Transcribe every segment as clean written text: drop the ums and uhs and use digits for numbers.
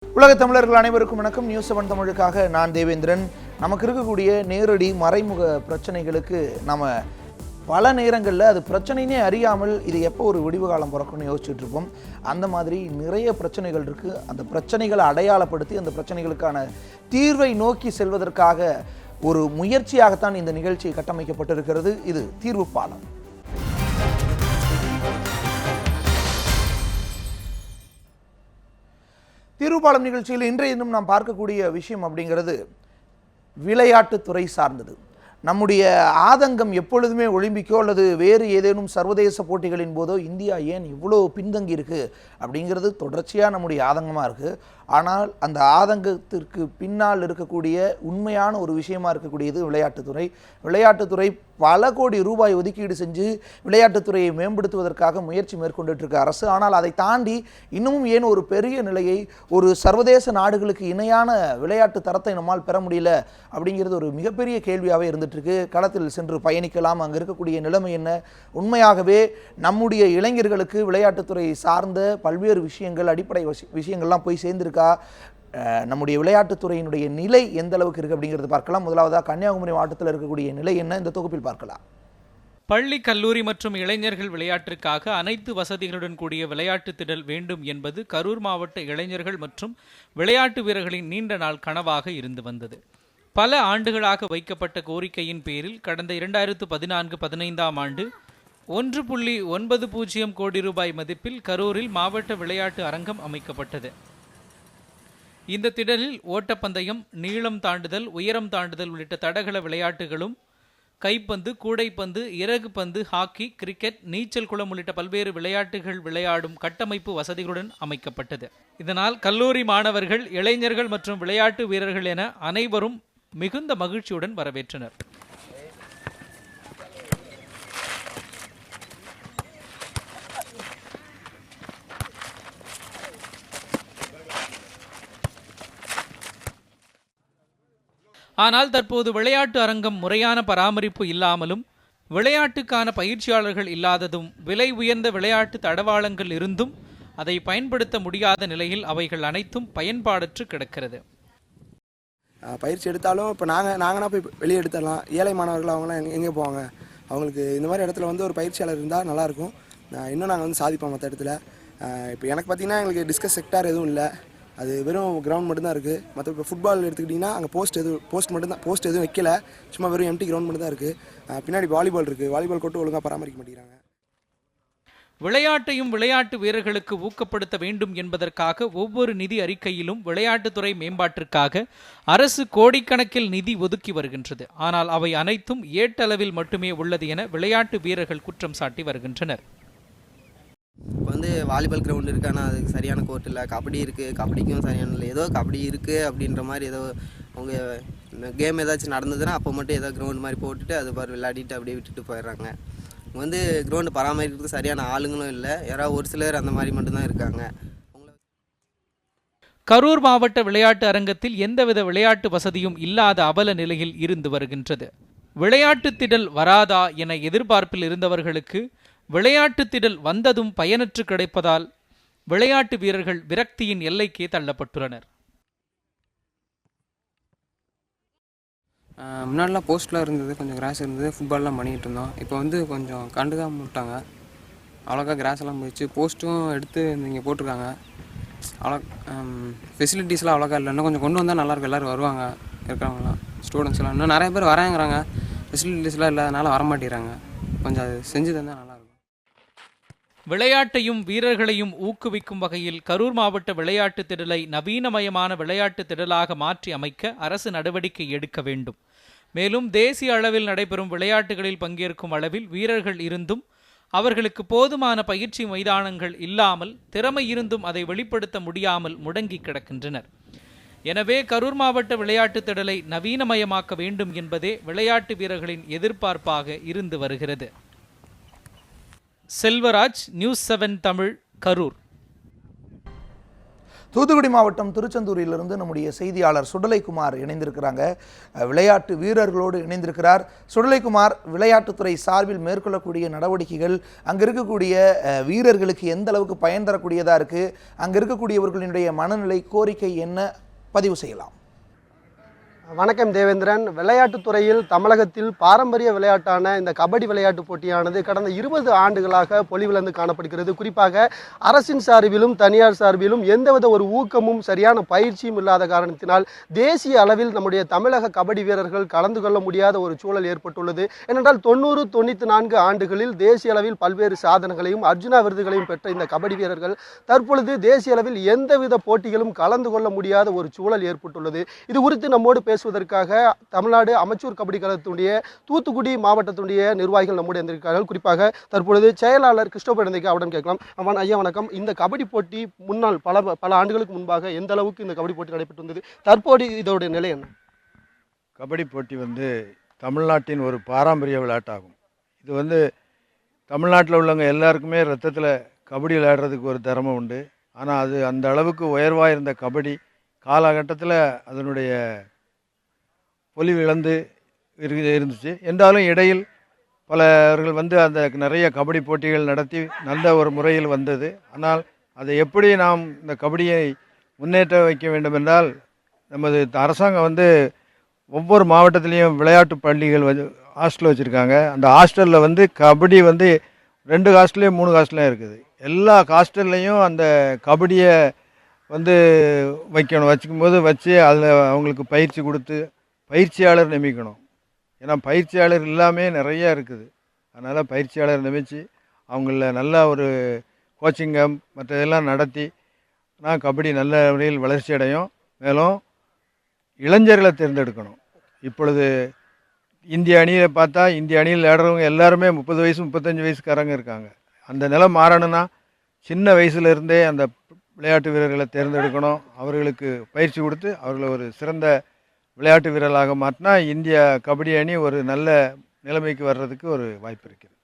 உலக தமிழர்கள் அனைவருக்கும் வணக்கம். நியூஸ் 7 தமிழுக்காக நான் தேவேந்திரன். நமக்கு இருக்கக்கூடிய நேரடி மறைமுக பிரச்சனைகளுக்கு நம்ம பல நேரங்களில் அது பிரச்சனைனே அறியாமல் இது எப்போ ஒரு விடிவு காலம் பிறக்கும்னு யோசிச்சுட்டு இருப்போம். அந்த மாதிரி நிறைய பிரச்சனைகள் இருக்குது. அந்த பிரச்சனைகளை அடையாளப்படுத்தி அந்த பிரச்சனைகளுக்கான தீர்வை நோக்கி செல்வதற்காக ஒரு முயற்சியாகத்தான் இந்த நிகழ்ச்சி கட்டமைக்கப்பட்டிருக்கிறது. இது தீர்வு பாலம். தீர்வுபாலம் நிகழ்ச்சியில் இன்றைய தினம் நாம் பார்க்கக்கூடிய விஷயம் அப்படிங்கிறது விளையாட்டுத்துறை சார்ந்தது. நம்முடைய ஆதங்கம் எப்பொழுதுமே ஒலிம்பிக்கோ அல்லது வேறு ஏதேனும் சர்வதேச போட்டிகளின் போதோ இந்தியா ஏன் இவ்வளோ பின்தங்கி இருக்குது அப்படிங்கிறது தொடர்ச்சியாக நம்முடைய ஆதங்கமாக இருக்குது. ஆனால் அந்த ஆதங்கத்திற்கு பின்னால் இருக்கக்கூடிய உண்மையான ஒரு விஷயமா இருக்கக்கூடியது விளையாட்டுத்துறை. விளையாட்டுத்துறை பல கோடி ரூபாய் ஒதுக்கீடு செஞ்சு விளையாட்டுத்துறையை மேம்படுத்துவதற்காக முயற்சி மேற்கொண்டுட்டு இருக்க அரசு. ஆனால் அதை தாண்டி இன்னமும் ஏன் ஒரு பெரிய நிலையை, ஒரு சர்வதேச நாடுகளுக்கு இணையான விளையாட்டு தரத்தை நம்மால் பெற முடியல அப்படிங்கிறது ஒரு மிகப்பெரிய கேள்வியாகவே இருந்துட்டு இருக்கு. களத்தில் சென்று பயணிக்கலாம், அங்கே இருக்கக்கூடிய நிலைமை என்ன, உண்மையாகவே நம்முடைய இளைஞர்களுக்கு விளையாட்டுத்துறை சார்ந்த பல்வேறு விஷயங்கள், அடிப்படை விஷயங்கள்லாம் போய் சேர்ந்திருக்கா, நம்முடைய விளையாட்டுத்துறையினுடைய நிலை எந்த அளவுக்கு இருக்கு அப்படிங்கிறது பார்க்கலாம். முதலாவதாக கன்னியாகுமரி மாவட்டத்தில் இருக்கக்கூடிய நிலை என்ன, இந்த தொகுப்பில் பார்க்கலாம். பள்ளி, கல்லூரி மற்றும் இளைஞர்கள் விளையாட்டிற்காக அனைத்து வசதிகளுடன் கூடிய விளையாட்டு திடல் வேண்டும் என்பது கரூர் மாவட்ட இளைஞர்கள் மற்றும் விளையாட்டு வீரர்களின் நீண்ட நாள் கனவாக இருந்து வந்தது. பல ஆண்டுகளாக வைக்கப்பட்ட கோரிக்கையின் பேரில் கடந்த 2014-15ஆம் ஆண்டு 1.90 கோடி ரூபாய் மதிப்பில் கரூரில் மாவட்ட விளையாட்டு அரங்கம் அமைக்கப்பட்டது. இந்த திடலில் ஓட்டப்பந்தயம், நீளம் தாண்டுதல், உயரம் தாண்டுதல் உள்ளிட்ட தடகள விளையாட்டுகளும், கைப்பந்து, கூடைப்பந்து, இறகு பந்து, ஹாக்கி, கிரிக்கெட், நீச்சல் குளம் உள்ளிட்ட பல்வேறு விளையாட்டுகள் விளையாடும் கட்டமைப்பு வசதிகளுடன் அமைக்கப்பட்டது. இதனால் கல்லூரி மாணவர்கள், இளைஞர்கள் மற்றும் விளையாட்டு வீரர்கள் என அனைவரும் மிகுந்த மகிழ்ச்சியுடன் வரவேற்றனர். ஆனால் தற்போது விளையாட்டு அரங்கம் முறையான பராமரிப்பு இல்லாமலும், விளையாட்டுக்கான பயிற்சியாளர்கள் இல்லாததும், விலை உயர்ந்த விளையாட்டு தடவாளங்கள் இருந்தும் அதை பயன்படுத்த முடியாத நிலையில் அவைகள் அனைத்தும் பயன்பாடற்று கிடக்கிறது. பயிற்சி எடுத்தாலும் இப்போ நாங்கள்னா போய் வெளியே எடுத்துடலாம். ஏழை மாணவர்கள் அவங்களாம் எங்கே போவாங்க? அவங்களுக்கு இந்த மாதிரி இடத்துல வந்து ஒரு பயிற்சியாளர் இருந்தால் நல்லாயிருக்கும். இன்னும் நாங்கள் வந்து சாதிப்போம் மற்ற இடத்துல. இப்போ எனக்கு பார்த்திங்கன்னா எங்களுக்கு டிஸ்கஸ் செக்டார் எதுவும் இல்லை, அது வெறும் கிரவுண்ட் மட்டும்தான் இருக்குது. மற்ற இப்போ ஃபுட்பால் எடுத்துக்கிட்டிங்கன்னா அங்கே போஸ்ட் எதுவும் வைக்கல, சும்மா வெறும் எம்டி கிரவுண்ட் மட்டும் தான் இருக்குது. பின்னாடி வாலிபால் இருக்குது, வாலிபால் கோட்டு ஒழுங்காக பராமரிக்க மாட்டேங்கிறாங்க. விளையாட்டையும் விளையாட்டு வீரர்களுக்கு ஊக்கப்படுத்த வேண்டும் என்பதற்காக ஒவ்வொரு நிதி அறிக்கையிலும் விளையாட்டுத்துறை மேம்பாட்டிற்காக அரசு கோடிக்கணக்கில் நிதி ஒதுக்கி வருகின்றது. ஆனால் அவை அனைத்தும் ஏட்டளவில் மட்டுமே உள்ளது என விளையாட்டு வீரர்கள் குற்றம் சாட்டி வருகின்றனர். இப்போ வந்து வாலிபால் கிரவுண்ட் இருக்குது, ஆனால் அதுக்கு சரியான கோர்ட் இல்லை. கபடி இருக்குது, கபடிக்கும் சரியான இல்லை. ஏதோ கபடி இருக்குது அப்படின்ற மாதிரி ஏதோ அவங்க கேம் ஏதாச்சும் நடந்ததுன்னா அப்போ மட்டும் ஏதோ கிரவுண்ட் மாதிரி போட்டுட்டு அது பாரு விளையாடிட்டு அப்படியே விட்டுட்டு போயிடுறாங்க. வந்து கிரவுண்டு பராமரிக்கிறதுக்கு சரியான ஆளுங்களும் இல்லை, யாராவது ஒரு சிலர் அந்த மாதிரி மட்டும்தான் இருக்காங்க. கரூர் மாவட்ட விளையாட்டு அரங்கத்தில் எந்தவித விளையாட்டு வசதியும் இல்லாத அவல நிலையில் இருந்து வருகின்றது. விளையாட்டு திடல் வராதா என எதிர்பார்ப்பில் இருந்தவர்களுக்கு விளையாட்டு திடல் வந்ததும் பயனற்று கிடைப்பதால் விளையாட்டு வீரர்கள் விரக்தியின் எல்லைக்கே தள்ளப்பட்டுள்ளனர். முன்னாடிலாம் போஸ்ட்லாம் இருந்தது, கொஞ்சம் கிராஸ் இருந்தது, ஃபுட்பால்லாம் பண்ணிகிட்டு இருந்தோம். இப்போ வந்து கொஞ்சம் கண்டுக்காமல் விட்டாங்க. அவ்வளோக்கா கிராஸெல்லாம் போயிடுச்சு. போஸ்ட்டும் எடுத்து இங்கே போட்டிருக்காங்க. அவ்வளோ ஃபெசிலிட்டிஸ்லாம் அவ்வளோக்கா இல்லை. இன்னும் கொஞ்சம் கொண்டு வந்தால் நல்லாயிருக்கும். எல்லோரும் வருவாங்க, இருக்கிறவங்களாம் ஸ்டூடெண்ட்ஸ்லாம் இன்னும் நிறைய பேர் வராங்கிறாங்க. ஃபெசிலிட்டிஸ்லாம் இல்லாதனால வரமாட்டேங்கிறாங்க. கொஞ்சம் அது செஞ்சு தந்தால் நல்லாயிருக்கும். விளையாட்டையும் வீரர்களையும் ஊக்குவிக்கும் வகையில் கரூர் மாவட்ட விளையாட்டு திடலை நவீனமயமான விளையாட்டு திடலாக மாற்றி அமைக்க அரசு நடவடிக்கை எடுக்க வேண்டும். மேலும் தேசிய அளவில் நடைபெறும் விளையாட்டுகளில் பங்கேற்கும் அளவில் வீரர்கள் இருந்தும் அவர்களுக்கு போதுமான பயிற்சி மைதானங்கள் இல்லாமல், திறமை இருந்தும் அதை வெளிப்படுத்த முடியாமல் முடங்கி கிடக்கின்றனர். எனவே கரூர் மாவட்ட விளையாட்டு திடலை நவீனமயமாக்க வேண்டும் என்பதே விளையாட்டு வீரர்களின் எதிர்பார்ப்பாக இருந்து வருகிறது. செல்வராஜ், நியூஸ் 7 தமிழ், கரூர். தூத்துக்குடி மாவட்டம் திருச்செந்தூரிலிருந்து நம்முடைய செய்தியாளர் சுடலைக்குமார் இணைந்திருக்கிறாங்க. விளையாட்டு வீரர்களோடு இணைந்திருக்கிறார். சுடலைக்குமார், விளையாட்டுத்துறை சார்பில் மேற்கொள்ளக்கூடிய நடவடிக்கைகள் அங்கே இருக்கக்கூடிய வீரர்களுக்கு எந்த அளவுக்கு பயன் தரக்கூடியதாக இருக்குது, அங்கே இருக்கக்கூடியவர்களுடைய மனநிலை, கோரிக்கை என்ன, பதிவு செய்யலாம். வணக்கம் தேவேந்திரன். விளையாட்டுத்துறையில் தமிழகத்தில் பாரம்பரிய விளையாட்டான இந்த கபடி விளையாட்டு போட்டியானது கடந்த 20 ஆண்டுகளாக பொலிவிழந்து காணப்படுகிறது. குறிப்பாக அரசின் சார்பிலும் தனியார் சார்பிலும் எந்தவித ஒரு ஊக்கமும் சரியான பயிற்சியும் இல்லாத காரணத்தினால் தேசிய அளவில் நம்முடைய தமிழக கபடி வீரர்கள் கலந்து கொள்ள முடியாத ஒரு சூழல் ஏற்பட்டுள்ளது. ஏனென்றால் 90-94 ஆண்டுகளில் தேசிய அளவில் பல்வேறு சாதனைகளையும் அர்ஜுனா விருதுகளையும் பெற்ற இந்த கபடி வீரர்கள் தற்பொழுது தேசிய அளவில் எந்தவித போட்டிகளும் கலந்து கொள்ள முடியாத ஒரு சூழல் ஏற்பட்டுள்ளது. இது குறித்து நம்மோடு பேசுவதற்காக தமிழ்நாடு அமெச்சூர் கபடி கழகத்துடைய தூத்துக்குடி மாவட்டத்துடைய நிர்வாகிகள் நம்முடைய இருந்திருக்கிறார்கள். குறிப்பாக தற்பொழுது செயலாளர் கிறிஸ்டோபர் அவரிடம் கேட்கலாம். ஐயா வணக்கம். இந்த கபடி போட்டி முன்னால் பல ஆண்டுகளுக்கு முன்பாக எந்த அளவுக்கு இந்த கபடி போட்டி நடைபெற்று வந்தது, தற்போது இதோட நிலை என்ன? கபடி போட்டி தமிழ்நாட்டின் ஒரு பாரம்பரிய விளையாட்டாகும். இது தமிழ்நாட்டில் உள்ளவங்க எல்லாருக்குமே ரத்தத்தில் கபடி விளையாடுறதுக்கு ஒரு திறமை உண்டு. ஆனால் அது அந்த அளவுக்கு உயர்வாக இருந்த கபடி காலகட்டத்தில் அதனுடைய பொலிவு இழந்து இருந்துச்சு. என்றாலும் இடையில் பலர்கள் அந்த நிறைய கபடி போட்டிகள் நடத்தி நல்ல ஒரு முறையில் வந்தது. ஆனால் அதை எப்படி நாம் இந்த கபடியை முன்னேற்ற வைக்க வேண்டும் என்றால், நமது அரசாங்கம் ஒவ்வொரு மாவட்டத்திலையும் விளையாட்டு பள்ளிகள் ஹாஸ்டல் வச்சுருக்காங்க. அந்த ஹாஸ்டலில் கபடி 2 ஹாஸ்டல்லையும் 3 ஹாஸ்டல்லையும் இருக்குது. எல்லா ஹாஸ்டல்லையும் அந்த கபடியை வைக்கணும். வச்சு அதில் அவங்களுக்கு பயிற்சி கொடுத்து பயிற்சியாளர் நியமிக்கணும். ஏன்னா பயிற்சியாளர் இல்லாமல் நிறையா இருக்குது. அதனால் பயிற்சியாளர் நியமித்து அவங்கள நல்ல ஒரு கோச்சிங்கை மற்றதெல்லாம் நடத்தி கபடி நல்ல முறையில் வளர்ச்சி அடையும். மேலும் இளைஞர்களை தேர்ந்தெடுக்கணும். இப்பொழுது இந்திய அணியில் பார்த்தா, இந்திய அணியில் விளையாடுறவங்க எல்லாருமே 30 வயசு 35 வயசுக்காரங்க இருக்காங்க. அந்த நிலை மாறணும்னா சின்ன வயசுலேருந்தே அந்த விளையாட்டு வீரர்களை தேர்ந்தெடுக்கணும். அவர்களுக்கு பயிற்சி கொடுத்து அவர்களை ஒரு சிறந்த விளையாட்டு வீரர்களாக மாற்றினா இந்திய கபடி அணி ஒரு நல்ல நிலைமைக்கு வர்றதுக்கு ஒரு வாய்ப்பு இருக்குது.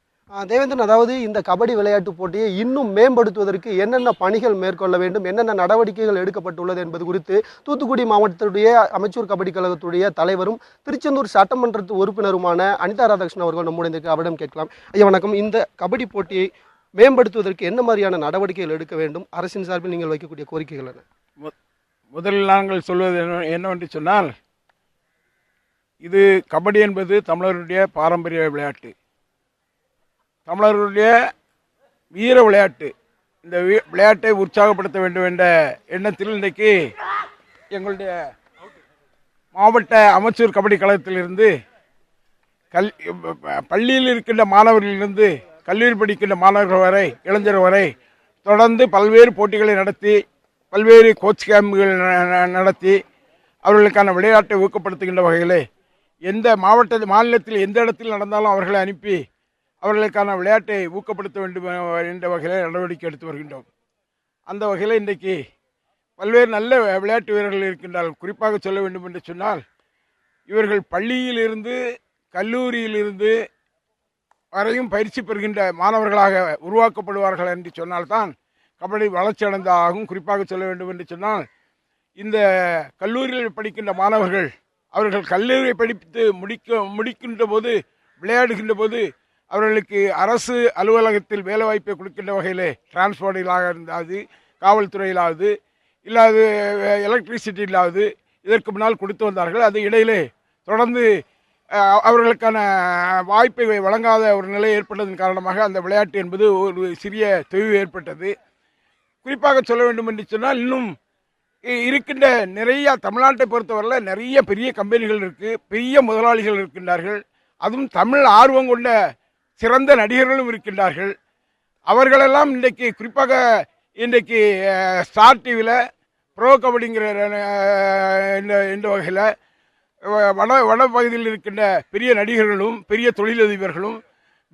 தேவேந்திரன், அதாவது இந்த கபடி விளையாட்டு போட்டியை இன்னும் மேம்படுத்துவதற்கு என்னென்ன பணிகள் மேற்கொள்ள வேண்டும், என்னென்ன நடவடிக்கைகள் எடுக்கப்பட்டுள்ளது என்பது குறித்து தூத்துக்குடி மாவட்டத்துடைய அமெச்சூர் கபடி கழகத்துடைய தலைவரும் திருச்செந்தூர் சட்டமன்ற உறுப்பினருமான அனிதா ராதாகிருஷ்ணன் அவர்கள் நம்முடைய அவரிடம் கேட்கலாம். ஐயா வணக்கம். இந்த கபடி போட்டியை மேம்படுத்துவதற்கு என்ன மாதிரியான நடவடிக்கைகள் எடுக்க வேண்டும், அரசின் சார்பில் நீங்கள் வைக்கக்கூடிய கோரிக்கைகள் என்ன? முதலில் நாங்கள் சொல்வது என்னவென்று சொன்னால், இது கபடி என்பது தமிழர்களுடைய பாரம்பரிய விளையாட்டு, தமிழர்களுடைய வீர விளையாட்டு. இந்த விளையாட்டை உற்சாகப்படுத்த வேண்டும் என்ற எண்ணத்தில் இன்றைக்கு எங்களுடைய மாவட்ட அமெச்சூர் கபடி கழகத்திலிருந்து பள்ளியில் இருக்கின்ற மாணவர்களிலிருந்து கல்லூரி படிக்கின்ற மாணவர்கள் வரை, இளைஞர் வரை தொடர்ந்து பல்வேறு போட்டிகளை நடத்தி, பல்வேறு கோச் கேம்புகள் நடத்தி அவர்களுக்கான விளையாட்டை ஊக்கப்படுத்துகின்ற வகையிலே எந்த மாநிலத்தில் எந்த இடத்தில் நடந்தாலும் அவர்களை அனுப்பி அவர்களுக்கான விளையாட்டை ஊக்கப்படுத்த வேண்டும் என்ற வகையில் நடவடிக்கை எடுத்து வருகின்றோம். அந்த வகையில் இன்றைக்கு பல்வேறு நல்ல விளையாட்டு வீரர்கள் இருக்கின்றார்கள். குறிப்பாக சொல்ல வேண்டும் என்று சொன்னால், இவர்கள் பள்ளியிலிருந்து கல்லூரியிலிருந்து வரையும் பயிற்சி பெறுகின்ற மாணவர்களாக உருவாக்கப்படுவார்கள் என்று சொன்னால்தான் கபடி வளர்ச்சி அடைந்தாகும். குறிப்பாக சொல்ல வேண்டும் என்று சொன்னால், இந்த கல்லூரியில் படிக்கின்ற மாணவர்கள் அவர்கள் கல்லூரியை படித்து முடிக்கின்ற போது, விளையாடுகின்ற போது அவர்களுக்கு அரசு அலுவலகத்தில் வேலை வாய்ப்பை கொடுக்கின்ற வகையிலே டிரான்ஸ்போர்ட்டிலாக இருந்தாது, காவல்துறையிலாவது இல்லாது எலக்ட்ரிசிட்டியிலாவது இதற்கு முன்னால் கொடுத்து வந்தார்கள். அது இடையிலே தொடர்ந்து அவர்களுக்கான வாய்ப்பை வழங்காத ஒரு நிலை ஏற்பட்டதன் காரணமாக அந்த விளையாட்டு என்பது ஒரு சிறிய தொய்வு ஏற்பட்டது. குறிப்பாக சொல்ல வேண்டும் என்று சொன்னால், இன்னும் இருக்கின்ற நிறைய தமிழ்நாட்டை பொறுத்தவரையில் நிறைய பெரிய கம்பெனிகள் இருக்குது, பெரிய முதலாளிகள் இருக்கின்றார்கள். அதுவும் தமிழ் ஆர்வம் கொண்ட சிறந்த நடிகர்களும் இருக்கின்றார்கள். அவர்களெல்லாம் குறிப்பாக இன்றைக்கு ஸ்டார் டிவியில் ப்ரோ கபடிங்கிற இந்த வகையில் வட பகுதியில் இருக்கின்ற பெரிய நடிகர்களும் பெரிய தொழிலதிபர்களும்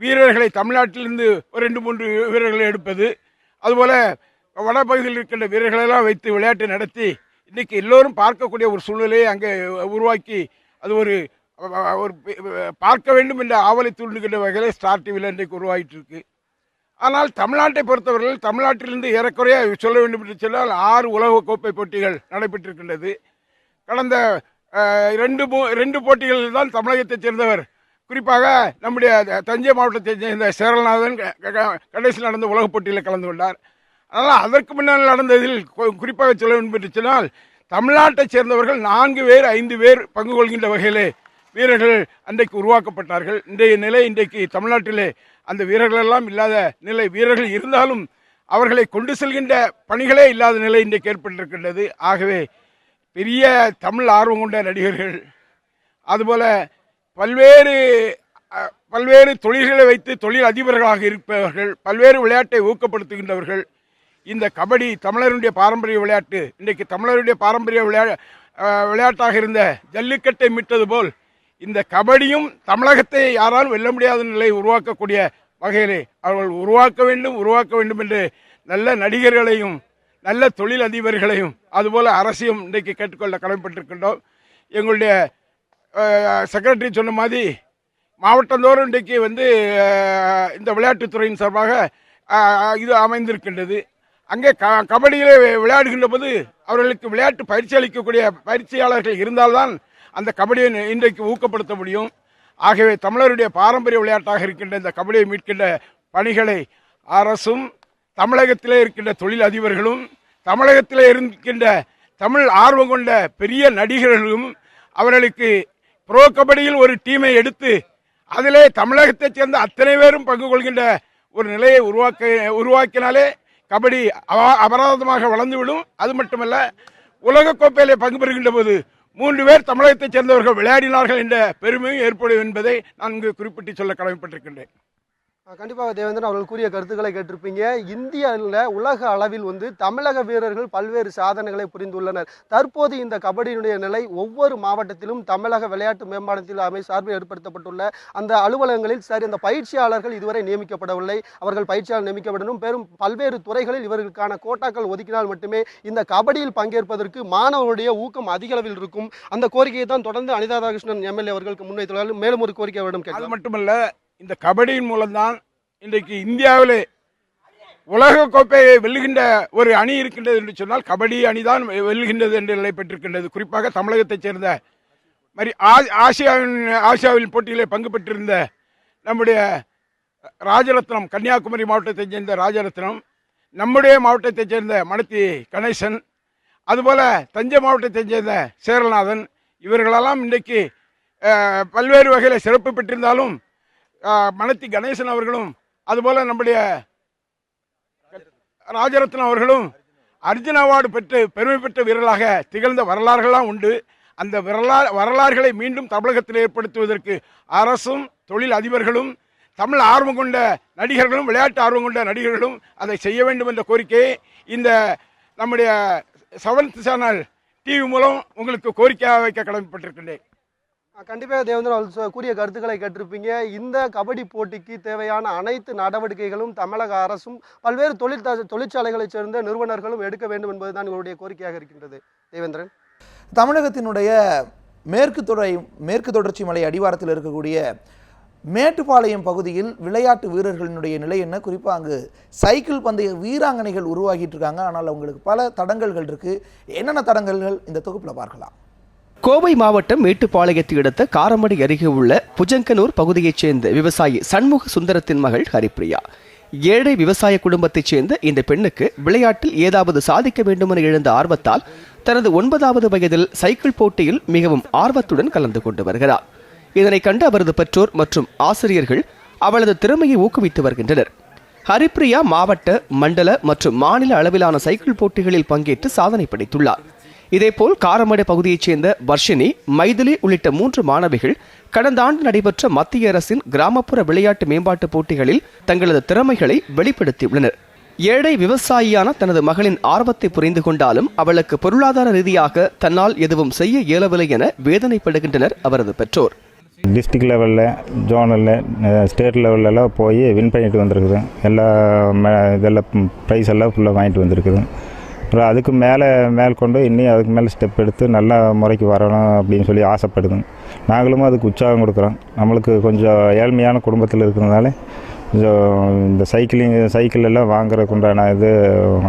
வீரர்களை தமிழ்நாட்டிலிருந்து ஒரு 2-3 வீரர்களை எடுப்பது, அதுபோல் வடபகுதியில் இருக்கின்ற வீரர்களெல்லாம் வைத்து விளையாட்டை நடத்தி இன்றைக்கி எல்லோரும் பார்க்கக்கூடிய ஒரு சூழ்நிலையை அங்கே உருவாக்கி அது ஒரு பார்க்க வேண்டும் என்ற ஆவலை தூண்டுகின்ற வகையில் ஸ்டார் டிவியில் இன்றைக்கு உருவாகிட்டு இருக்கு. ஆனால் தமிழ்நாட்டை பொறுத்தவரையில் தமிழ்நாட்டிலிருந்து ஏறக்குறைய சொல்ல வேண்டும் என்று சொன்னால் 6 உலகக்கோப்பை போட்டிகள் நடைபெற்றிருக்கின்றது. கடந்த 2 போட்டிகளில் தான் தமிழகத்தைச் சேர்ந்தவர், குறிப்பாக நம்முடைய தஞ்சை மாவட்டத்தைச் சேர்ந்த சேரல்நாதன் கடைசியில் நடந்த உலகப் போட்டியில் கலந்து கொண்டார். அதனால் அதற்கு முன்னால் நடந்ததில் குறிப்பாக சொல்ல வேண்டும் என்று சொன்னால் தமிழ்நாட்டைச் சேர்ந்தவர்கள் 4 பேர் 5 பேர் பங்கு கொள்கின்ற வகையிலே வீரர்கள் அன்றைக்கு உருவாக்கப்பட்டார்கள். இன்றைய நிலை இன்றைக்கு தமிழ்நாட்டிலே அந்த வீரர்கள் எல்லாம் இல்லாத நிலை, வீரர்கள் இருந்தாலும் அவர்களை கொண்டு செல்கின்ற பணிகளே இல்லாத நிலை இன்றைக்கு ஏற்பட்டிருக்கின்றது. ஆகவே பெரிய தமிழ் ஆர்வம் கொண்ட நடிகர்கள், அதுபோல பல்வேறு தொழில்களை வைத்து தொழில் அதிபர்களாக இருப்பவர்கள், பல்வேறு விளையாட்டை ஊக்கப்படுத்துகின்றவர்கள். இந்த கபடி தமிழருடைய பாரம்பரிய விளையாட்டு இன்றைக்கு தமிழருடைய பாரம்பரிய விளையாட்டாக இருந்த ஜல்லிக்கட்டை மீட்டது போல் இந்த கபடியும் தமிழகத்தை யாராலும் வெல்ல முடியாத நிலை உருவாக்கக்கூடிய வகையிலே அவர்கள் உருவாக்க வேண்டும் என்று நல்ல நடிகர்களையும் நல்ல தொழில் அதிபர்களையும் அதுபோல் அரசையும் இன்றைக்கு கேட்டுக்கொள்ள கடமைப்பட்டிருக்கின்றோம். எங்களுடைய செக்ரட்டரி சொன்ன மாதிரி மாவட்டந்தோறும் இன்றைக்கு இந்த விளையாட்டுத்துறையின் சார்பாக இது அமைந்திருக்கின்றது. அங்கே கபடியிலே விளையாடுகின்ற போது அவர்களுக்கு விளையாட்டு பயிற்சி அளிக்கக்கூடிய பயிற்சியாளர்கள் இருந்தால்தான் அந்த கபடியை இன்றைக்கு ஊக்கப்படுத்த முடியும். ஆகவே தமிழருடைய பாரம்பரிய விளையாட்டாக இருக்கின்ற இந்த கபடியை மீட்கின்ற பணிகளை அரசும் தமிழகத்திலே இருக்கின்ற தொழில் அதிபர்களும் தமிழகத்திலே இருக்கின்ற தமிழ் ஆர்வம் கொண்ட பெரிய நடிகர்களும் அவர்களுக்கு ப்ரோ கபடியில் ஒரு டீமை எடுத்து அதிலே தமிழகத்தைச் சேர்ந்த அத்தனை பேரும் பங்கு கொள்கின்ற ஒரு நிலையை உருவாக்கினாலே கபடி அபராதமாக வளர்ந்துவிடும். அது மட்டுமல்ல, உலகக்கோப்பையிலே பங்கு பெறுகின்ற போது 3 பேர் தமிழகத்தைச் சேர்ந்தவர்கள் விளையாடினார்கள் என்ற பெருமையும் ஏற்படும் என்பதை நான் இங்கு குறிப்பிட்டு சொல்ல கடமைப்பட்டிருக்கின்றேன். கண்டிப்பாக தேவேந்திரன் அவர்கள் கூறிய கருத்துக்களை கேட்டிருப்பீங்க. இந்தியாவில் உலக அளவில் தமிழக வீரர்கள் பல்வேறு சாதனைகளை புரிந்துள்ளனர். தற்போது இந்த கபடியினுடைய நிலை ஒவ்வொரு மாவட்டத்திலும் தமிழக விளையாட்டு மேம்பாட்டுத்தில் சார்பில் ஏற்படுத்தப்பட்டுள்ள அந்த அலுவலகங்களில் அந்த பயிற்சியாளர்கள் இதுவரை நியமிக்கப்படவில்லை. அவர்கள் பயிற்சியாளர் நியமிக்கப்படணும். பல்வேறு துறைகளில் இவர்களுக்கான கோட்டாக்கள் ஒதுக்கினால் மட்டுமே இந்த கபடியில் பங்கேற்பதற்கு மாணவர்களுடைய ஊக்கம் அதிக அளவில் இருக்கும். அந்த கோரிக்கையை தான் தொடர்ந்து அனிதா ராதாகிருஷ்ணன் எம்எல்ஏ அவர்களுக்கு முன்வைத்துள்ளார்கள். மேலும் ஒரு கோரிக்கை அவரிடம் கேட்கலாம். அது மட்டுமல்ல, இந்த கபடியின் மூலம்தான் இன்றைக்கு இந்தியாவிலே உலக கோப்பையை வெல்லுகின்ற ஒரு அணி இருக்கின்றது என்று சொன்னால் கபடி அணிதான் வெல்லுகின்றது என்று நிலை பெற்றிருக்கின்றது. குறிப்பாக தமிழகத்தைச் சேர்ந்த மாதிரி ஆசியாவில் போட்டியிலே பங்கு பெற்றிருந்த நம்முடைய ராஜரத்னம், கன்னியாகுமரி மாவட்டத்தைச் சேர்ந்த ராஜரத்னம், நம்முடைய மாவட்டத்தைச் சேர்ந்த மணத்தி கணேசன், அதுபோல தஞ்சை மாவட்டத்தைச் சேர்ந்த சேரல்நாதன், இவர்களெல்லாம் இன்றைக்கு பல்வேறு வகையில் சிறப்பு பெற்றிருந்தாலும் மணத்தி கணேசன் அவர்களும் அதுபோல நம்முடைய ராஜரத்னம் அவர்களும் அர்ஜுன் அவார்டு பெற்று பெருமை பெற்ற வீரர்களாக திகழ்ந்த வரலாறுகள்லாம் உண்டு. அந்த வரலாறுகளை மீண்டும் தமிழகத்தில் ஏற்படுத்துவதற்கு அரசும் தொழில் அதிபர்களும் தமிழ் ஆர்வம் கொண்ட நடிகர்களும் விளையாட்டு ஆர்வம் கொண்ட நடிகர்களும் அதை செய்ய வேண்டும் என்ற கோரிக்கையை இந்த நம்முடைய 7th சேனல் டிவி மூலம் உங்களுக்கு கோரிக்கையாக வைக்க கடமைப்பட்டிருக்கின்றேன். கண்டிப்பாக தேவேந்திரன் அவர்கள் கூறிய கருத்துக்களை கேட்டிருப்பீங்க. இந்த கபடி போட்டிக்கு தேவையான அனைத்து நடவடிக்கைகளும் தமிழக அரசும் பல்வேறு தொழிற்சாலைகளைச் சேர்ந்த நிறுவனர்களும் எடுக்க வேண்டும் என்பதுதான் இவருடைய கோரிக்கையாக இருக்கின்றது. தேவேந்திரன், தமிழகத்தினுடைய மேற்கு தொடர்ச்சி மலை அடிவாரத்தில் இருக்கக்கூடிய மேட்டுப்பாளையம் பகுதியில் விளையாட்டு வீரர்களினுடைய நிலை என்ன? குறிப்பாக அங்கு சைக்கிள் பந்தய வீராங்கனைகள் உருவாகிட்டு இருக்காங்க. ஆனால் அவங்களுக்கு பல தடங்கல்கள் இருக்கு. என்னென்ன தடங்கல்கள் இந்த தொகுப்பில் பார்க்கலாம். கோவை மாவட்டம் மேட்டுப்பாளையத்தை அடுத்த காரமடை அருகே உள்ள புஜங்கனூர் பகுதியைச் சேர்ந்த விவசாயி சண்முக சுந்தரத்தின் மகள் ஹரிப்பிரியா. ஏழை விவசாய குடும்பத்தைச் சேர்ந்த இந்த பெண்ணுக்கு விளையாட்டில் ஏதாவது சாதிக்க வேண்டுமென எழுந்த ஆர்வத்தால் தனது 9வது வயதில் சைக்கிள் போட்டியில் மிகவும் ஆர்வத்துடன் கலந்து கொண்டு வருகிறார். இதனை கண்டு அவரது பெற்றோர் மற்றும் ஆசிரியர்கள் அவளது திறமையை ஊக்குவித்து வருகின்றனர். ஹரிப்பிரியா மாவட்ட, மண்டல மற்றும் மாநில அளவிலான சைக்கிள் போட்டிகளில் பங்கேற்று சாதனை படைத்துள்ளார். இதேபோல் காரமடை பகுதியைச் சேர்ந்த வர்ஷினி, மைதிலி உள்ளிட்ட 3 மாணவிகள் கடந்த ஆண்டு நடைபெற்ற மத்திய அரசின் கிராமப்புற விளையாட்டு மேம்பாட்டு போட்டிகளில் தங்களது திறமைகளை வெளிப்படுத்தியுள்ளனர். ஏழை விவசாயியான தனது மகளின் ஆர்வத்தை புரிந்து கொண்டாலும் அவளுக்கு பொருளாதார ரீதியாக தன்னால் எதுவும் செய்ய இயலவில்லை என வேதனைப்படுகின்றனர் அவரது பெற்றோர். டிஸ்ட்ரிக்ட் லெவலில், ஜோனலில், ஸ்டேட் லெவலெல்லாம் போய் வின் பண்ணிட்டு வந்திருக்குது. இதெல்லாம் ப்ரைஸ் எல்லாம் ஃபுல்லாக வாங்கிட்டு வந்திருக்குது. அப்புறம் அதுக்கு மேற்கொண்டு இன்னும் அதுக்கு மேலே ஸ்டெப் எடுத்து நல்ல முறைக்கு வரணும் அப்படின்னு சொல்லி ஆசைப்படுதுங்க. நாங்களும் அதுக்கு உற்சாகம் கொடுக்குறோம். நம்மளுக்கு கொஞ்சம் ஏழ்மையான குடும்பத்தில் இருக்கிறதுனால இந்த சைக்கிள் எல்லாம் வாங்குறதுக்கு உண்டான இது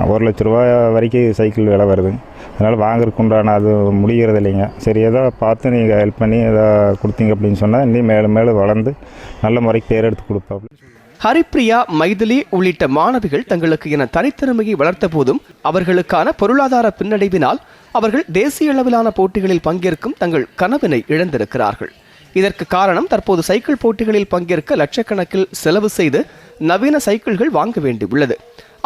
1,00,000 ரூபா வரைக்கும் சைக்கிள் விலை வருது. அதனால் வாங்குறதுக்கு உண்டான அது முடிகிறது இல்லைங்க. சரி, ஏதோ பார்த்து நீங்கள் ஹெல்ப் பண்ணி ஏதோ கொடுத்தீங்க அப்படின்னு சொன்னால் இன்னும் மேலும் மேலும் வளர்ந்து நல்ல முறைக்கு பேர் எடுத்து கொடுப்போம். ஹரிப்ரியா, மைதிலி உள்ளிட்ட மாணவிகள் தங்களுக்கு என தனித்திறமையை வளர்த்த போதும் அவர்களுக்கான பொருளாதார பின்னடைவினால் அவர்கள் தேசிய அளவிலான போட்டிகளில் பங்கேற்கும் தங்கள் கனவினை இழந்திருக்கிறார்கள். இதற்கு காரணம் தற்போது சைக்கிள் போட்டிகளில் பங்கேற்க லட்சக்கணக்கில் செலவு செய்து நவீன சைக்கிள்கள் வாங்க வேண்டியுள்ளது.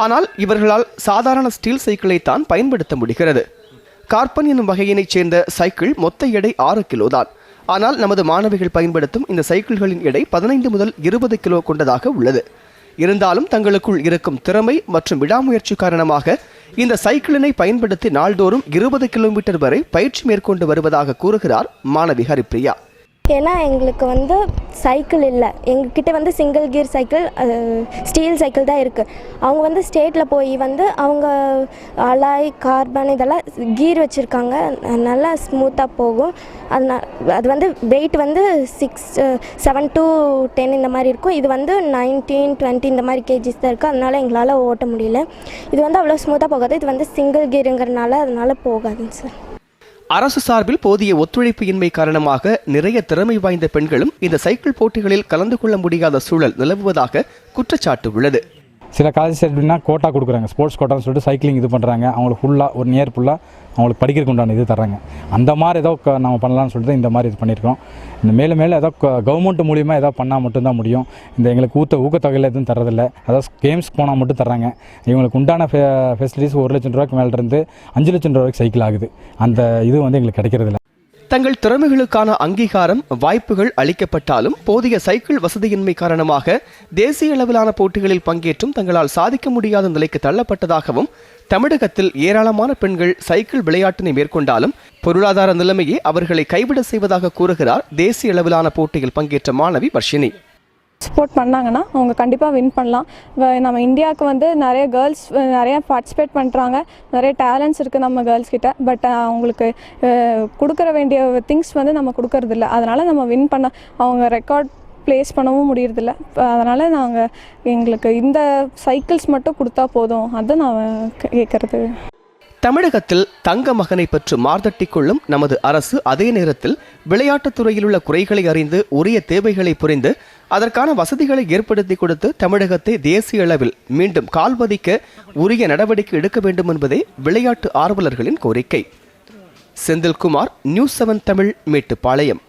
ஆனால் இவர்களால் சாதாரண ஸ்டீல் சைக்கிளை தான் பயன்படுத்த முடிகிறது. கார்பன் என்னும் வகையினைச் சேர்ந்த சைக்கிள் மொத்த எடை 6 கிலோ தான். ஆனால் நமது மாணவிகள் பயன்படுத்தும் இந்த சைக்கிள்களின் எடை 15 முதல் 20 கிலோ கொண்டதாக உள்ளது. இருந்தாலும் தங்களுக்குள் இருக்கும் திறமை மற்றும் விடாமுயற்சி காரணமாக இந்த சைக்கிளினை பயன்படுத்தி நாள்தோறும் 20 கிலோமீட்டர் வரை பயிற்சி மேற்கொண்டு வருவதாக கூறுகிறார் மாணவி ஹரிப்ரியா. ஏன்னா எங்களுக்கு வந்து சைக்கிள் இல்லை, எங்ககிட்ட வந்து single gear cycle, steel cycle தான் இருக்குது. அவங்க வந்து ஸ்டேட்டில் போய் வந்து அவங்க அலாய் கார்பன் இதெல்லாம் கீர் வச்சுருக்காங்க, நல்லா ஸ்மூத்தாக போகும். அது வந்து வெயிட் வந்து 7 to 10 இந்த மாதிரி இருக்கும். இது வந்து 19, 20 இந்த மாதிரி கேஜிஸ் தான் இருக்குது. அதனால் எங்களால் ஓட்ட முடியல. இது வந்து அவ்வளோ ஸ்மூத்தாக போகாது. இது வந்து சிங்கிள் கீருங்கிறதுனால அதனால் போகாதுங்க சார். அரசு சார்பில் போதிய ஒத்துழைப்பு இன்மை காரணமாக நிறைய திறமை வாய்ந்த பெண்களும் இந்த சைக்கிள் போட்டிகளில் கலந்து கொள்ள முடியாத சூழல் நிலவுவதாக குற்றச்சாட்டு உள்ளது. சில காலேஜ் எப்படின்னா கோட்டா கொடுக்குறாங்க, ஸ்போர்ட்ஸ் கோட்டான்னு சொல்லிட்டு சைக்கிளிங் இது பண்ணுறாங்க. அவங்களுக்கு ஃபுல்லாக ஒரு நியர் ஃபுல்லாக அவங்களுக்கு படிக்கிறதுக்கு உண்டான இது தர்றாங்க. அந்த மாதிரி ஏதோ நம்ம பண்ணலாம்னு சொல்லிட்டு இந்த மாதிரி இது பண்ணியிருக்கோம். இந்த மேலும் மேலும் ஏதோ கவர்மெண்ட் மூலிமா ஏதோ பண்ணால் மட்டும்தான் முடியும். இந்த எங்களுக்கு ஊக்கத்தொகையில் எதுவும் தரதில்லை. அதாவது கேம்ஸ் போனால் மட்டும் தர்றாங்க. இவங்களுக்கு உண்டான ஃபெசிலிட்டிஸ் 1,00,000 ரூபாய்க்கு மேலேருந்து 5,00,000 ரூபாய்க்கு சைக்கிள் ஆகுது. அந்த இது வந்து எங்களுக்கு கிடைக்கிறதில்ல. தங்கள் திறமைகளுக்கான அங்கீகாரம் வாய்ப்புகள் அளிக்கப்பட்டாலும் போதிய சைக்கிள் வசதியின்மை காரணமாக தேசிய அளவிலான போட்டிகளில் பங்கேற்றும் தங்களால் சாதிக்க முடியாத நிலைக்கு தள்ளப்பட்டதாகவும், தமிழகத்தில் ஏராளமான பெண்கள் சைக்கிள் விளையாட்டினை மேற்கொண்டாலும் பொருளாதார நிலைமையே அவர்களை கைவிட செய்வதாக கூறுகிறார் தேசிய அளவிலான போட்டியில் பங்கேற்ற மாணவி வர்ஷினி. சப்போர்ட் பண்ணாங்கன்னா அவங்க கண்டிப்பாக வின் பண்ணலாம். நம்ம இந்தியாவுக்கு வந்து நிறைய கேர்ள்ஸ் நிறைய பார்ட்டிசிபேட் பண்ணுறாங்க, நிறைய டேலண்ட்ஸ் இருக்குது நம்ம கேர்ள்ஸ் கிட்ட. பட் அவங்களுக்கு கொடுக்குற வேண்டிய திங்ஸ் வந்து நம்ம கொடுக்கறதில்ல. அதனால் நம்ம வின் பண்ண அவங்க ரெக்கார்ட் ப்ளேஸ் பண்ணவும் முடியறதில்ல. அதனால் நாங்கள் எங்களுக்கு இந்த சைக்கிள்ஸ் மட்டும் கொடுத்தா போதும், அதை நான் கேட்குறது. தமிழகத்தில் தங்க மகனை பெற்று மார்தட்டிக் கொள்ளும் நமது அரசு அதே நேரத்தில் விளையாட்டுத் துறையில் உள்ள குறைகளை அறிந்து உரிய தேவைகளை புரிந்து அதற்கான வசதிகளை ஏற்படுத்தி கொடுத்து தமிழகத்தை தேசிய அளவில் மீண்டும் கால்பதிக்க உரிய நடவடிக்கை எடுக்க வேண்டும் என்பதே விளையாட்டு ஆர்வலர்களின் கோரிக்கை. செந்தில்குமார், நியூஸ் 7 தமிழ், மேட்டுப்பாளையம்.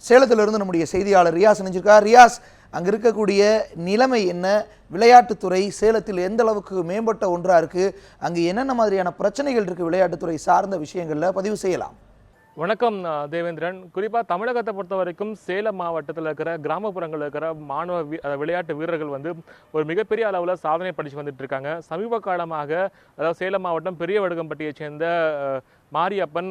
சேலத்திலிருந்து நம்முடைய செய்தியாளர் ரியாஸ் இணைஞ்சிருக்கார். ரியாஸ், அங்கே இருக்கக்கூடிய நிலைமை என்ன? விளையாட்டுத்துறை சேலத்தில் எந்த அளவுக்கு மேம்பட்ட ஒன்றாக இருக்குது? அங்கே என்னென்ன மாதிரியான பிரச்சனைகள் இருக்குது? விளையாட்டுத்துறை சார்ந்த விஷயங்களில் பதிவு செய்யலாம். வணக்கம் தேவேந்திரன். குறிப்பாக தமிழகத்தை பொறுத்த வரைக்கும் சேலம் மாவட்டத்தில் இருக்கிற கிராமப்புறங்களில் இருக்கிற மாணவ விளையாட்டு வீரர்கள் வந்து ஒரு மிகப்பெரிய அளவில் சாதனை படித்து வந்துட்டு இருக்காங்க. சமீப காலமாக அதாவது சேலம் மாவட்டம் பெரிய வடுகம்பட்டியை சேர்ந்த மாரியப்பன்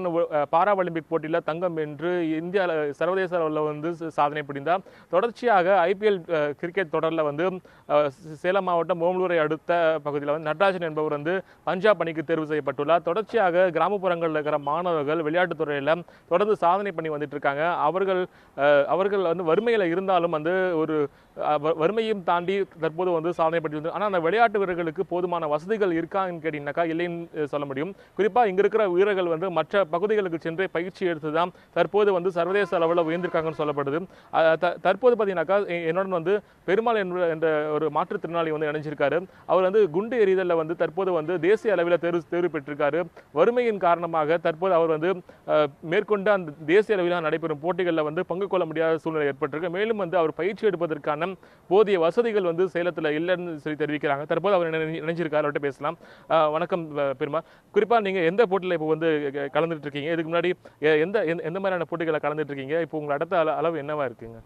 பாரா ஒலிம்பிக் போட்டியில் தங்கம் வென்று இந்தியா சர்வதேச அளவில் வந்து சாதனை புரிந்தார். தொடர்ச்சியாக ஐபிஎல் கிரிக்கெட் தொடரில் வந்து சேலம் மாவட்டம் ஓமலூரை அடுத்த பகுதியில் வந்து நடராஜன் என்பவர் வந்து பஞ்சாப் அணிக்கு தேர்வு செய்யப்பட்டுள்ளார். தொடர்ச்சியாக கிராமப்புறங்களில் இருக்கிற மாணவர்கள் விளையாட்டுத்துறையில் தொடர்ந்து சாதனை பண்ணி வந்துட்டு இருக்காங்க. அவர்கள் வந்து வறுமையில் இருந்தாலும் வந்து ஒரு வறுமையும் தாண்டி தற்போது வந்து சாதனை பண்ணி வந்து, ஆனால் அந்த விளையாட்டு வீரர்களுக்கு போதுமான வசதிகள் இருக்கான்னு கேட்டீங்கன்னாக்கா இல்லைன்னு சொல்ல முடியும். குறிப்பாக இங்கே இருக்கிற வீரர்கள் வந்து மற்ற பகுதிகளுக்கு சென்று பயிற்சி எடுத்து தான் தற்போது வந்து சர்வதேச அளவில் உயர்ந்திருக்காங்கன்னு சொல்லப்படுது. தற்போது பார்த்தீங்கன்னாக்கா என்னுடன் வந்து பெருமாள் என்ற ஒரு மாற்றுத்திறனாளி வந்து இணைஞ்சிருக்காரு. அவர் வந்து குண்டு எறிதலில் வந்து தற்போது வந்து தேசிய அளவில் தேர்வு பெற்றிருக்காரு. வறுமையின் காரணமாக தற்போது அவர் வந்து மேற்கொண்டு அந்த தேசிய அளவில் நடைபெறும் போட்டிகளில் வந்து பங்கு கொள்ள முடியாத சூழ்நிலை ஏற்பட்டிருக்கு. மேலும் வந்து அவர் பயிற்சி எடுப்பதற்கான போதிய வசதிகள் வந்து சேலத்தில் இல்லைன்னு சொல்லி தெரிவிக்கிறாங்க. தற்போது அவர் இணைஞ்சிருக்காரு, அவர்கிட்ட பேசலாம். வணக்கம் பெருமாள். குறிப்பாக நீங்கள் எந்த போட்டியில் இப்போ வந்து கலந்துட்டு இருக்கீங்க? இதுக்கு முன்னாடி எந்த மாதிரியான போட்டிகளை கலந்துட்டு இருக்கீங்க? இப்போ உங்கள் அடுத்த அளவு என்னவா இருக்குங்க?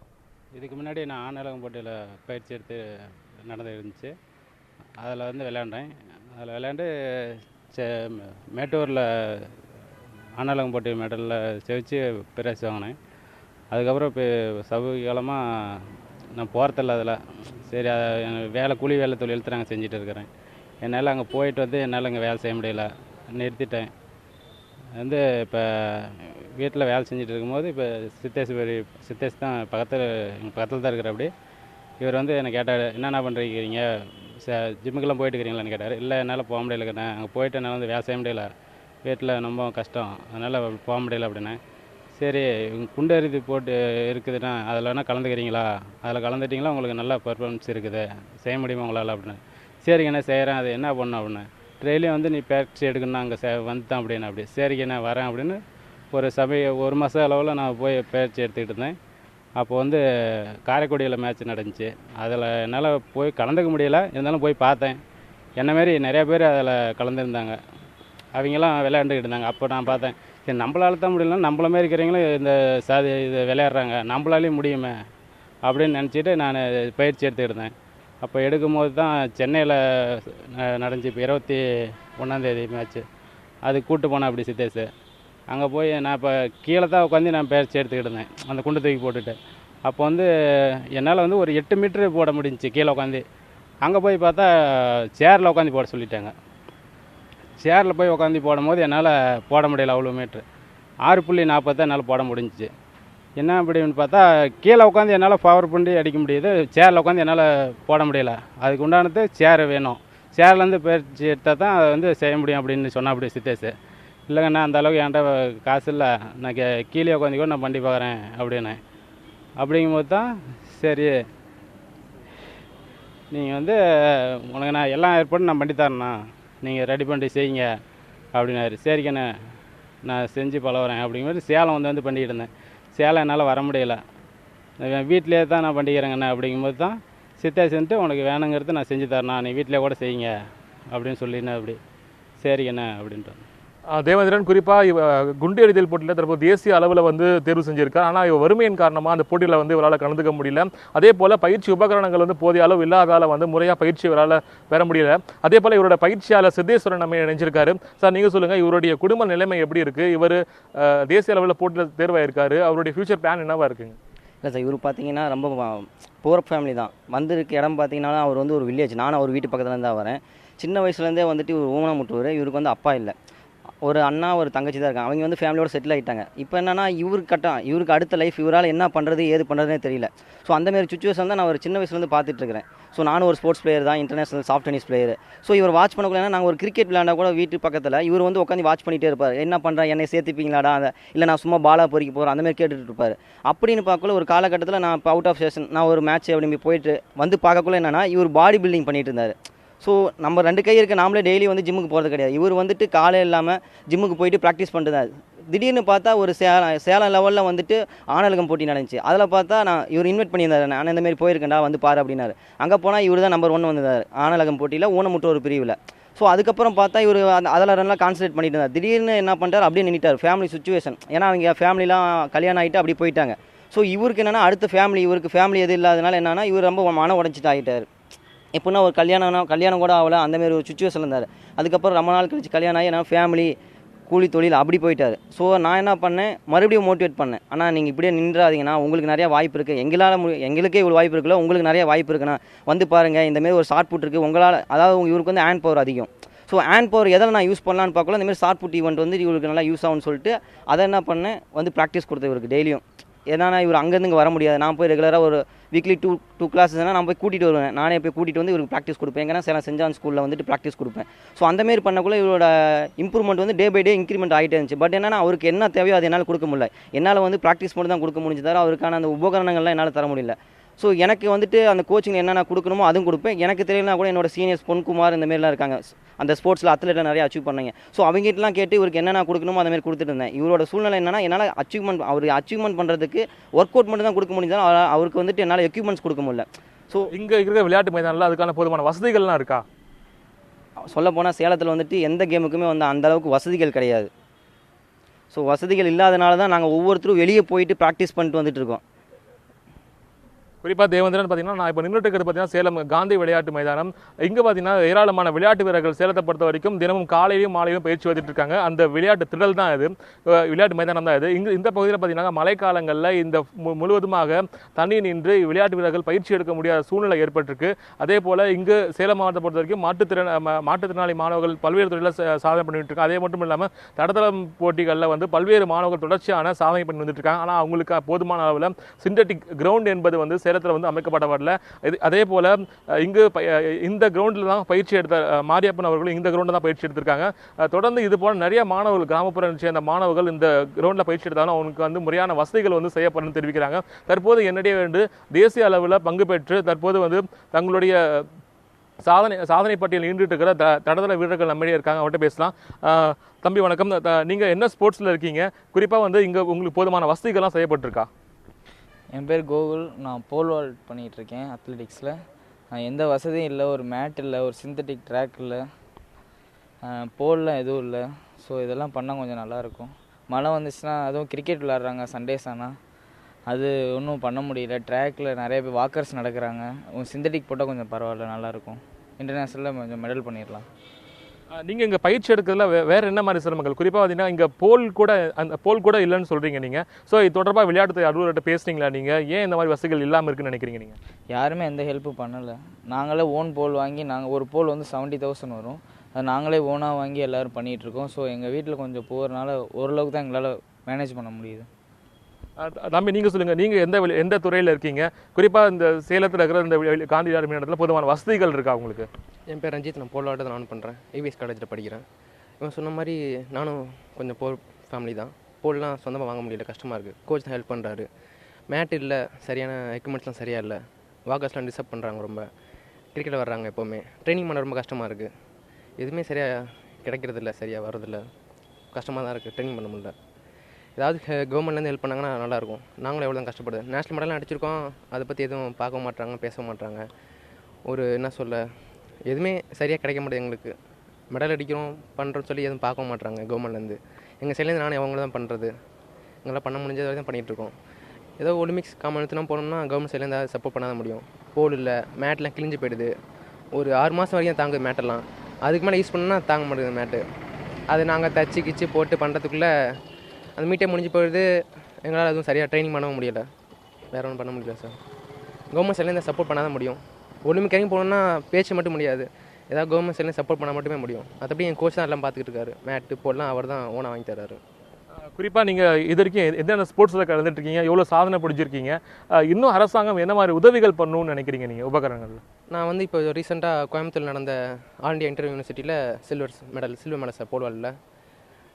இதுக்கு முன்னாடி நான் ஆனலகம் போட்டியில் பயிற்சி எடுத்து நடந்து இருந்துச்சு. அதில் வந்து விளையாண்டேன். அதில் விளையாண்டு மேட்டூரில் ஆனலகம் போட்டி மெடலில் செவிச்சு பிரைஸ் வாங்கினேன். அதுக்கப்புறம் இப்போ சமீப காலமாக நான் போகிறதில்ல. அதில் சரி வேலை கூலி வேலை தொழில் நாங்கள் செஞ்சுட்டு இருக்கிறேன். என்னால் அங்கே போயிட்டு வந்து என்னால் அங்கே வேலை செய்ய முடியல, நிறுத்திட்டேன். வந்து இப்போ வீட்டில் வேலை செஞ்சுட்டு இருக்கும்போது இப்போ சித்தேஷ் தான் எங்கள் பக்கத்தில் தான் இருக்கிற. அப்படி இவர் வந்து என்னை கேட்டார், என்னென்ன பண்ணுறீங்க, ஜிம்முக்கெல்லாம் போயிட்டு இருக்கிறீங்களான்னு கேட்டார். இல்லை என்னால் போக முடியலங்கண்ணே, அங்கே போயிட்டு என்னால் வந்து வேலை செய்ய முடியல, வீட்டில் ரொம்ப கஷ்டம், அதனால் போக முடியல அப்படின்னேன். சரி குண்டெறிதி போட்டு இருக்குதுண்ணா, அதில் வேணால் கலந்துக்கிறீங்களா, அதில் கலந்துட்டிங்களா உங்களுக்கு நல்ல பர்ஃபார்மன்ஸ் இருக்குது, செய்ய முடியுமா உங்களால் அப்படின்னு. சரிங்கண்ணே செய்கிறேன், அது என்ன பண்ணணும் அப்படின்னு. டெய்லியும் வந்து நீ பயிற்சி எடுக்கணும், அங்கே வந்துட்டேன் அப்படின்னு. அப்படி சரிங்கண்ணே வரேன் அப்படின்னு ஒரு ஒரு மாத அளவில் நான் போய் பயிற்சி எடுத்துக்கிட்டு இருந்தேன். அப்போ வந்து காரைக்குடியில் மேட்ச் நடந்துச்சு. அதில் என்னால் போய் கலந்துக்க முடியல, இருந்தாலும் போய் பார்த்தேன். என்ன மாரி நிறையா பேர் அதில் கலந்துருந்தாங்க, அவங்கெல்லாம் விளையாண்டுக்கிட்டு இருந்தாங்க. அப்போ நான் பார்த்தேன், சரி நம்மளால தான் முடியலன்னா நம்மள மாரி இருக்கிறவங்களும் இந்த இது விளையாடுறாங்க, நம்மளாலேயும் முடியுமே அப்படின்னு நினச்சிட்டு நான் பயிற்சி எடுத்துக்கிட்டு இருந்தேன். அப்போ எடுக்கும்போது தான் சென்னையில் நடந்துச்சு. இப்போ 21ஆம் மேட்ச்சு, அது கூப்பிட்டு போனேன் அப்படி சித்தேஷ். அங்கே போய் நான் இப்போ கீழே தான் உட்காந்து நான் பயிற்சி எடுத்துக்கிட்டு இருந்தேன், அந்த குண்டு தூக்கி போட்டுட்டு. அப்போ வந்து என்னால் வந்து ஒரு 8 மீட்ரு போட முடிஞ்சிச்சு கீழே உட்காந்து. அங்கே போய் பார்த்தா சேரில் உட்காந்து போட சொல்லிட்டாங்க. சேரில் போய் உட்காந்து போடும்போது என்னால் போட முடியல அவ்வளோ மீட்ரு. 6.40 தான் என்னால் போட முடிஞ்சிச்சு. என்ன அப்படின்னு பார்த்தா கீழே உட்காந்து என்னால் பவர் பண்ணி அடிக்க முடியுது, சேரில் உட்காந்து என்னால் போட முடியல. அதுக்கு உண்டானது சேர் வேணும், சேர்லேருந்து பயிற்சி எடுத்தால் தான் அதை வந்து செய்ய முடியும் அப்படின்னு சொன்னால் அப்படி சித்தேஷ். இல்லைங்கண்ணா அந்த அளவுக்கு என்கிட்ட காசு இல்லை, நான் கீழே உட்காந்து கூட நான் பண்ணி பார்க்குறேன் அப்படின்னு. அப்படிங்கும்போது தான் சரி நீங்கள் வந்து உனக்கு நான் எல்லாம் ஏற்பாடும் நான் பண்ணி தரேண்ணா, நீங்கள் ரெடி பண்ணி செய்யுங்க அப்படின்னாரு. சரிங்கண்ணே நான் செஞ்சு பழகுறேன் அப்படிங்கும்போது சேலம் வந்து பண்ணிக்கிட்டு இருந்தேன். சேலம் என்னால் வர முடியல, வீட்டிலே தான் நான் பண்ணிக்கிறேங்கண்ணே. அப்படிங்கும்போது தான் சித்தேஷன்ட்டு உனக்கு வேணுங்கிறது நான் செஞ்சு தரேண்ணா, நீ வீட்டிலே கூட செய்யுங்க அப்படின்னு சொல்லினேன். அப்படி சரிங்கண்ணே அப்படின்ட்டு. தேவேந்திரன் குறிப்பாக குண்டு எறிதல் போட்டியில் தற்போது தேசிய அளவில் வந்து தேர்வு செஞ்சிருக்கார். ஆனால் இவர் வறுமையின் காரணமாக அந்த போட்டியில் வந்து இவரால் கலந்துக்க முடியல. அதே போல் பயிற்சி உபகரணங்கள் வந்து போதிய அளவு இல்லாதால வந்து முறையாக பயிற்சி இவரால் பெற முடியல. அதே போல் இவரோட பயிற்சியாளர் சித்தேஸ்வரன் நம்ம இணைஞ்சிருக்காரு. சார் நீங்கள் சொல்லுங்கள், இவருடைய குடும்ப நிலைமை எப்படி இருக்குது? இவர் தேசிய அளவில் போட்டியில் தேர்வாயிருக்காரு, அவருடைய ஃபியூச்சர் பிளான் என்னவா இருக்குங்க? இல்லை சார், இவர் பார்த்தீங்கன்னா ரொம்ப புவர் ஃபேமிலி தான். வந்திருக்க இடம் பார்த்தீங்கன்னா அவர் வந்து ஒரு வில்லேஜ், நானும் அவர் வீட்டு பக்கத்தில் தான் வரேன். சின்ன வயசுலேருந்தே வந்துட்டு இவர் ஊனமுட்டுவார். இவருக்கு வந்து அப்பா இல்லை, ஒரு அண்ணா ஒரு தங்கச்சி தான் இருக்காங்க. அவங்க வந்து ஃபேமிலியோட செட்டில் ஆகிட்டாங்க. இப்போ என்னன்னா இவருக்கு அடுத்த லைஃப் இவரால் என்ன பண்ணுறது ஏது பண்ணுறதுனே தெரியல. ஸோ அந்தமாரி சுச்சுவேஷன் தான் நான் ஒரு சின்ன வயசுலேருந்து பார்த்துட்ருக்கிறேன். ஸோ நானும் ஒரு ஸ்போர்ட்ஸ் பிளேயர் தான், international soft tennis player. So இவர் வாட்ச் பண்ணக்குள்ள நாங்கள் ஒரு கிரிக்கெட் விளையாண்டா கூட வீட்டு பக்கத்தில் இவர் வந்து உட்காந்து வாட்ச் பண்ணிகிட்டே இருப்பார். என்ன பண்ணுறேன், என்னை சேர்த்துப்பீங்களாடா, இல்லை நான் சும்மா பாலாக பொறிக்க போகிறேன், அந்தமாதிரி கேட்டுட்டு இருப்பார். அப்படின்னு பார்க்கல ஒரு காலகட்டத்தில் நான் இப்போ அவுட் ஆஃப் ஸ்டேஷன் நான் ஒரு மேட்ச் அப்படி போயிட்டு வந்து பார்க்கக்குள்ள என்னென்னா இவர் பாடி பில்டிங் பண்ணிட்டு இருந்தார். ஸோ நம்ம 2 கை இருக்க நாமளே டெய்லி வந்து ஜிம்முக்கு போகிறது கிடையாது. இவர் வந்துட்டு காலை இல்லாமல் ஜிம்முக்கு போயிட்டு ப்ராக்டிஸ் பண்ணுறாரு. திடீர்னு பார்த்தா ஒரு சேலம் லெவலில் வந்துட்டு ஆணழகம் போட்டி நடந்துச்சு. அதில் பார்த்தா இவர் இன்வைட் பண்ணியிருந்தார், நான் இந்தமாரி போயிருக்கேன்டா வந்து பாரு அப்படின்னாரு. அங்கே போனால் இவர் தான் நம்பர் 1 வந்தார் ஆணழகம் போட்டியில், ஊனமுற்றோர் பிரிவில். ஸோ அதுக்கப்புறம் பார்த்தா இவர் அதில் ரெண்டெல்லாம் கான்சன்ட்ரேட் பண்ணிட்டு இருந்தார். திடீர்னு என்ன பண்ணிட்டார், அப்படியே நின்றுட்டார். ஃபேமிலி சுச்சுவேஷன், ஏன்னா அவங்க ஃபேமிலிலாம் கல்யாணம் ஆகிட்டு அப்படி போயிட்டாங்க. ஸோ இவருக்கு என்னென்னா அடுத்த ஃபேமிலி, இவருக்கு ஃபேமிலி எது இல்லாதனால என்னென்னா இவர் ரொம்ப மன உடைச்சிட்டு ஆகிட்டார். எப்படின்னா ஒரு கல்யாணம் கூட ஆகலை, அந்தமாரி ஒரு சுச்சுவேஷன் இருந்தார். அதுக்கப்புறம் ரொம்ப நாள் கழிச்சு கல்யாணம் ஆகி நான் ஃபேமிலி கூலி தொழில் அப்படி போயிட்டார். ஸோ நான் என்ன பண்ணேன், மறுபடியும் மோட்டிவேட் பண்ணேன். ஆனால் நீங்கள் இப்படியே நின்றாதீங்கன்னா உங்களுக்கு நிறையா வாய்ப்பு இருக்குது, எங்களுக்கே இவ்வளோ வாய்ப்பு இருக்குல்ல, உங்களுக்கு நிறைய வாய்ப்பு இருக்குண்ணா, வந்து பாருங்கள், இந்தமாரி ஒரு ஷார்ட் புட் இருக்குது உங்களால். அதாவது இவருக்கு வந்து ஹேண்ட் பவர் அதிகம். ஸோ ஹேண்ட் பவர் எதில் நான் யூஸ் பண்ணலான்னு பார்க்கல, இந்தமாதிரி ஷார்ட் புட் ஈவெண்ட் வந்து இவருக்கு நல்லா யூஸ் ஆகும்னு சொல்லிட்டு அதை என்ன பண்ணேன், வந்து ப்ராக்டிஸ் கொடுத்தேன் இவருக்கு டெய்லியும். ஏன்னா இவர் அங்கேருந்து இங்கே வர முடியாது, நான் போய் ரெகுலராக ஒரு வீக்லி 2 கிளாஸஸ்னால் நான் போய் கூட்டிகிட்டு வருவேன். நானே போய் கூட்டிகிட்டு வந்து இவருக்கு ப்ராக்டிஸ் கொடுப்பேன். எங்கன்னா சென்ட் ஜான் ஸ்கூலில் வந்துட்டு ப்ராக்டிஸ் கொடுப்பேன். ஸோ அந்தமாரி பண்ணக்குள்ள இவரோட இம்ப்ரூவ்மெண்ட் வந்து டே பை டே இன்க்ரிமெண்ட் ஆகிட்டே இருந்துச்சு. பட் என்னன்னா அவருக்கு என்ன தேவையோ அது என்னால் கொடுக்க முடியல. என்னால் வந்து ப்ராக்டிஸ் மட்டும் தான் கொடுக்க முடிஞ்சதால் அவருக்கான அந்த உபகரணங்கள்லாம் என்னால் தர முடியல. ஸோ எனக்கு வந்துட்டு அந்த கோச்சிங் என்னென்ன கொடுக்கணுமோ அதுவும் கொடுப்பேன். எனக்கு தெரியலனா கூட என்னோட சீனியர்ஸ் பொன்குமார் இந்தமாரிலாம் இருக்காங்க, அந்த ஸ்போர்ட்ஸில் அத்லெட்டில் நிறைய அச்சீவ் பண்ணாங்க. ஸோ அவங்ககிட்டலாம் கேட்டு இவருக்கு என்னென்ன கொடுக்கணுமோ அந்த மாதிரி கொடுத்துட்டு இருந்தேன். இவரோட சூழ்நிலை என்னன்னா என்னால் அச்சீவ்மெண்ட் பண்ணுறதுக்கு ஒர்க் அவுட் மட்டும் தான் கொடுக்க முடிஞ்சாலும் அவருக்கு வந்துட்டு என்னால் எக்யூப்மெண்ட்ஸ் கொடுக்க முடியல. ஸோ இங்கே இருக்கிற விளையாட்டு மைதானில் அதுக்கான போதுமான வசதிகள்லாம் இருக்கா? சொல்லப்போனால் சேலத்தில் வந்துட்டு எந்த கேமுக்குமே வந்து அந்தளவுக்கு வசதிகள் கிடையாது. ஸோ வசதிகள் இல்லாதனால தான் நாங்கள் ஒவ்வொருத்தரும் வெளியே போயிட்டு ப்ராக்டிஸ் பண்ணிட்டு வந்துட்டு இருக்கோம். குறிப்பாக தேவேந்திரன் பார்த்தீங்கன்னா நான் இப்போ நின்றுட்டு இருக்கிறது பார்த்தீங்கன்னா சேலம் காந்தி விளையாட்டு மைதானம். இங்கே பார்த்தீங்கன்னா ஏராளமான விளையாட்டு வீரர்கள் சேலத்தை பொறுத்த வரைக்கும் தினமும் காலையிலும் மாலையிலும் பயிற்சி வந்துட்டு இருக்காங்க. அந்த விளையாட்டு திடல் தான் இது, விளையாட்டு மைதானம் தான் இது. இந்த பகுதியில் பார்த்தீங்கன்னா மழைக்காலங்களில் இந்த முழுவதுமாக தண்ணி நின்று விளையாட்டு வீரர்கள் பயிற்சி எடுக்க முடியாத சூழ்நிலை ஏற்பட்டிருக்கு. அதே போல் இங்கு சேலம் மாவட்டத்தை பொறுத்த வரைக்கும் மாற்றுத்திறனாளி மாணவர்கள் பல்வேறு துறையில் சாதனை பண்ணிட்டு இருக்காங்க. அதே மட்டும் இல்லாமல் தடதளம் போட்டிகளில் வந்து பல்வேறு மாணவர்கள் தொடர்ச்சியான சாதனை பண்ணி வந்துட்டு இருக்காங்க. ஆனால் அவங்களுக்கு போதுமான அளவில் சிந்தட்டிக் கிரவுண்ட் என்பது வந்து சேலத்தில் வந்து அமைக்கப்படவில்லை. அதே போல் இங்கு இந்த கிரவுண்டில் தான் பயிற்சி எடுத்த மாரியப்பன் அவர்களும் இந்த கிரவுண்டில் தான் பயிற்சி எடுத்திருக்காங்க. தொடர்ந்து இது போல நிறைய மாணவர்கள் கிராமப்புறம் சேர்ந்த மாணவர்கள் இந்த கிரவுண்டில் பயிற்சி எடுத்தாலும் அவங்களுக்கு வந்து முறையான வசதிகள் வந்து செய்யப்படும் தெரிவிக்கிறாங்க. தற்போது என்னுடைய வந்து தேசிய அளவில் பங்கு பெற்று தற்போது வந்து தங்களுடைய சாதனை பட்டியல் ஈண்டுட்டு இருக்கிற தடகள வீரர்கள் நம்மளே இருக்காங்க. அவர்கிட்ட பேசலாம். தம்பி வணக்கம். நீங்கள் என்ன ஸ்போர்ட்ஸில் இருக்கீங்க? குறிப்பாக வந்து இங்கே உங்களுக்கு போதுமான வசதிகள்லாம் செய்யப்பட்டிருக்கா? என் பேர் கோகுல். நான் போல் வால்ட் பண்ணிகிட்ருக்கேன் அத்லெட்டிக்ஸில். எந்த வசதியும் இல்லை, ஒரு மேட் இல்லை, ஒரு சிந்தட்டிக் ட்ராக் இல்லை, போல்லாம் எதுவும் இல்லை. ஸோ இதெல்லாம் பண்ணால் கொஞ்சம் நல்லாயிருக்கும். மழை வந்துச்சுன்னா அதுவும் கிரிக்கெட் விளாட்றாங்க சண்டேஸ் ஆனால் அது ஒன்றும் பண்ண முடியல. ட்ராக்கில் நிறைய பேர் வாக்கர்ஸ் நடக்கிறாங்க. சிந்தட்டிக் போட்டால் கொஞ்சம் பரவாயில்ல, நல்லாயிருக்கும். இன்டர்நேஷ்னலில் கொஞ்சம் மெடல் பண்ணிடலாம். நீங்கள் இங்கே பயிற்சி எடுக்கிறதுல வேறு என்ன மாதிரி சிரமங்கள்? குறிப்பாக பார்த்தீங்கன்னா இங்கே போல் கூட இல்லைன்னு சொல்கிறீங்க நீங்கள். ஸோ இது தொடர்பாக விளையாட்டு அலுவலர்கிட்ட பேசுனீங்களா நீங்கள்? ஏன் இந்த மாதிரி வசதிகள் இல்லாமல் இருக்குன்னு நினைக்கிறீங்க நீங்கள்? யாருமே எந்த ஹெல்ப்பும் பண்ணலை. நாங்களே ஓன் போல் வாங்கி ஒரு போல் வந்து 70,000 வரும். அது நாங்களே ஓனாக வாங்கி எல்லோரும் பண்ணிகிட்ருக்கோம். ஸோ எங்கள் வீட்டில் கொஞ்சம் போகிறனால ஓரளவுக்கு தான் எங்களால் மேனேஜ் பண்ண முடியுது. தம்பி நீங்கள் சொல்லுங்கள், நீங்கள் எந்த துறையில் இருக்கீங்க? குறிப்பாக இந்த சேலத்தில் இருக்கிற இந்த காந்தி விளையாட்டு மைதானத்தில் பொதுவான வசதிகள் இருக்கா உங்களுக்கு? என் பேர் ரஞ்சித். நான் போல் வாட்டை நான் பண்ணுறேன். ஏவிஎஸ் காலேஜில் படிக்கிறேன். இவன் சொன்ன மாதிரி நானும் கொஞ்சம் போல் ஃபேமிலி தான். போல்லாம் சொந்தமாக வாங்க முடியல, கஷ்டமாக இருக்குது. கோச் தான் ஹெல்ப் பண்ணுறாரு. மேட் இல்லை, சரியான எக்யூப்மெண்ட்ஸ்லாம் சரியாக இல்லை. வாக்கர்ஸ்லாம் டிஸ்டர்ப் பண்ணுறாங்க ரொம்ப. கிரிக்கெட்டில் வர்றாங்க எப்போவுமே. ட்ரைனிங் பண்ண ரொம்ப கஷ்டமாக இருக்குது. எதுவுமே சரியாக கிடைக்கிறதில்ல, சரியாக வர்றதில்ல. கஷ்டமாக தான் இருக்குது, ட்ரைனிங் பண்ண முடியல. ஏதாவது கவர்மெண்ட்லேருந்து ஹெல்ப் பண்ணாங்கன்னா நல்லாயிருக்கும். நாங்களும் எவ்வளோ தான் கஷ்டப்படுது. நேஷ்னல் மெடலாம் அடிச்சிருக்கோம், அதை பற்றி எதுவும் பார்க்க மாட்டாங்க, பேச மாட்டாங்க. என்ன சொல்ல, எதுவுமே சரியாக கிடைக்க மாட்டேது எங்களுக்கு. மெடல் அடிக்கிறோம் பண்ணுறோன்னு சொல்லி எதுவும் பார்க்க மாட்டாங்க கவர்மெண்ட்லேருந்து. எங்கள் சைட்லேருந்து நானும் அவங்க தான் பண்ணுறது. எங்களால் பண்ண முடிஞ்சது வரை தான் பண்ணிகிட்ருக்கோம். ஏதோ ஒலிம்பிக்ஸ் காமன்வெல்த்லாம் போனோம்னா கவர்மெண்ட் சைட்லேருந்து ஏதாவது சப்போர்ட் பண்ண தான் முடியும். போல் இல்லை, மேட்லாம் கிழிஞ்சு போயிடுது. ஒரு 6 மாதம் வரைக்கும் தாங்குது மேட்டெல்லாம். அதுக்கு மேலே யூஸ் பண்ணால் தாங்க மாட்டேங்குது மேட்டு. அது நாங்கள் தச்சு கிச்சு போட்டு பண்ணுறதுக்குள்ளே அந்த மீட்டே முடிஞ்சு போயிடுது. எங்களால் அதுவும் சரியாக ட்ரைனிங் பண்ணவும் முடியலை. வேறு ஒன்றும் பண்ண முடியல சார். கவர்மெண்ட் சைட்லேருந்து சப்போர்ட் பண்ணால் தான் முடியும். ஒலிம்பிக் இறங்கி போகணுன்னா பேச்சு மட்டும் முடியாது. ஏதாவது கவர்மெண்ட் சைட்லேருந்து சப்போர்ட் பண்ணால் மட்டுமே முடியும். மற்றபடி என் கோச் தான் எல்லாம் பார்த்துக்கிட்டு இருக்காரு. மேட்டு போடலாம் அவர் தான் ஓனாக வாங்கி தர்றாரு. குறிப்பாக நீங்கள் இது வரைக்கும் எந்தெந்த ஸ்போர்ட்ஸில் கலந்துட்டுருக்கீங்க? எவ்வளோ சாதனை பிடிச்சிருக்கீங்க? இன்னும் அரசாங்கம் என்ன மாதிரி உதவிகள் பண்ணணும்னு நினைக்கிறீங்க நீங்கள் உபகரணங்கள்? நான் வந்து இப்போ ரீசெண்டாக கோயம்புத்தூர் நடந்த ஆல் இண்டியா இன்டர் யூனிவர்சிட்டியில் சில்வர் மெடல் சார் போல் வாலில்.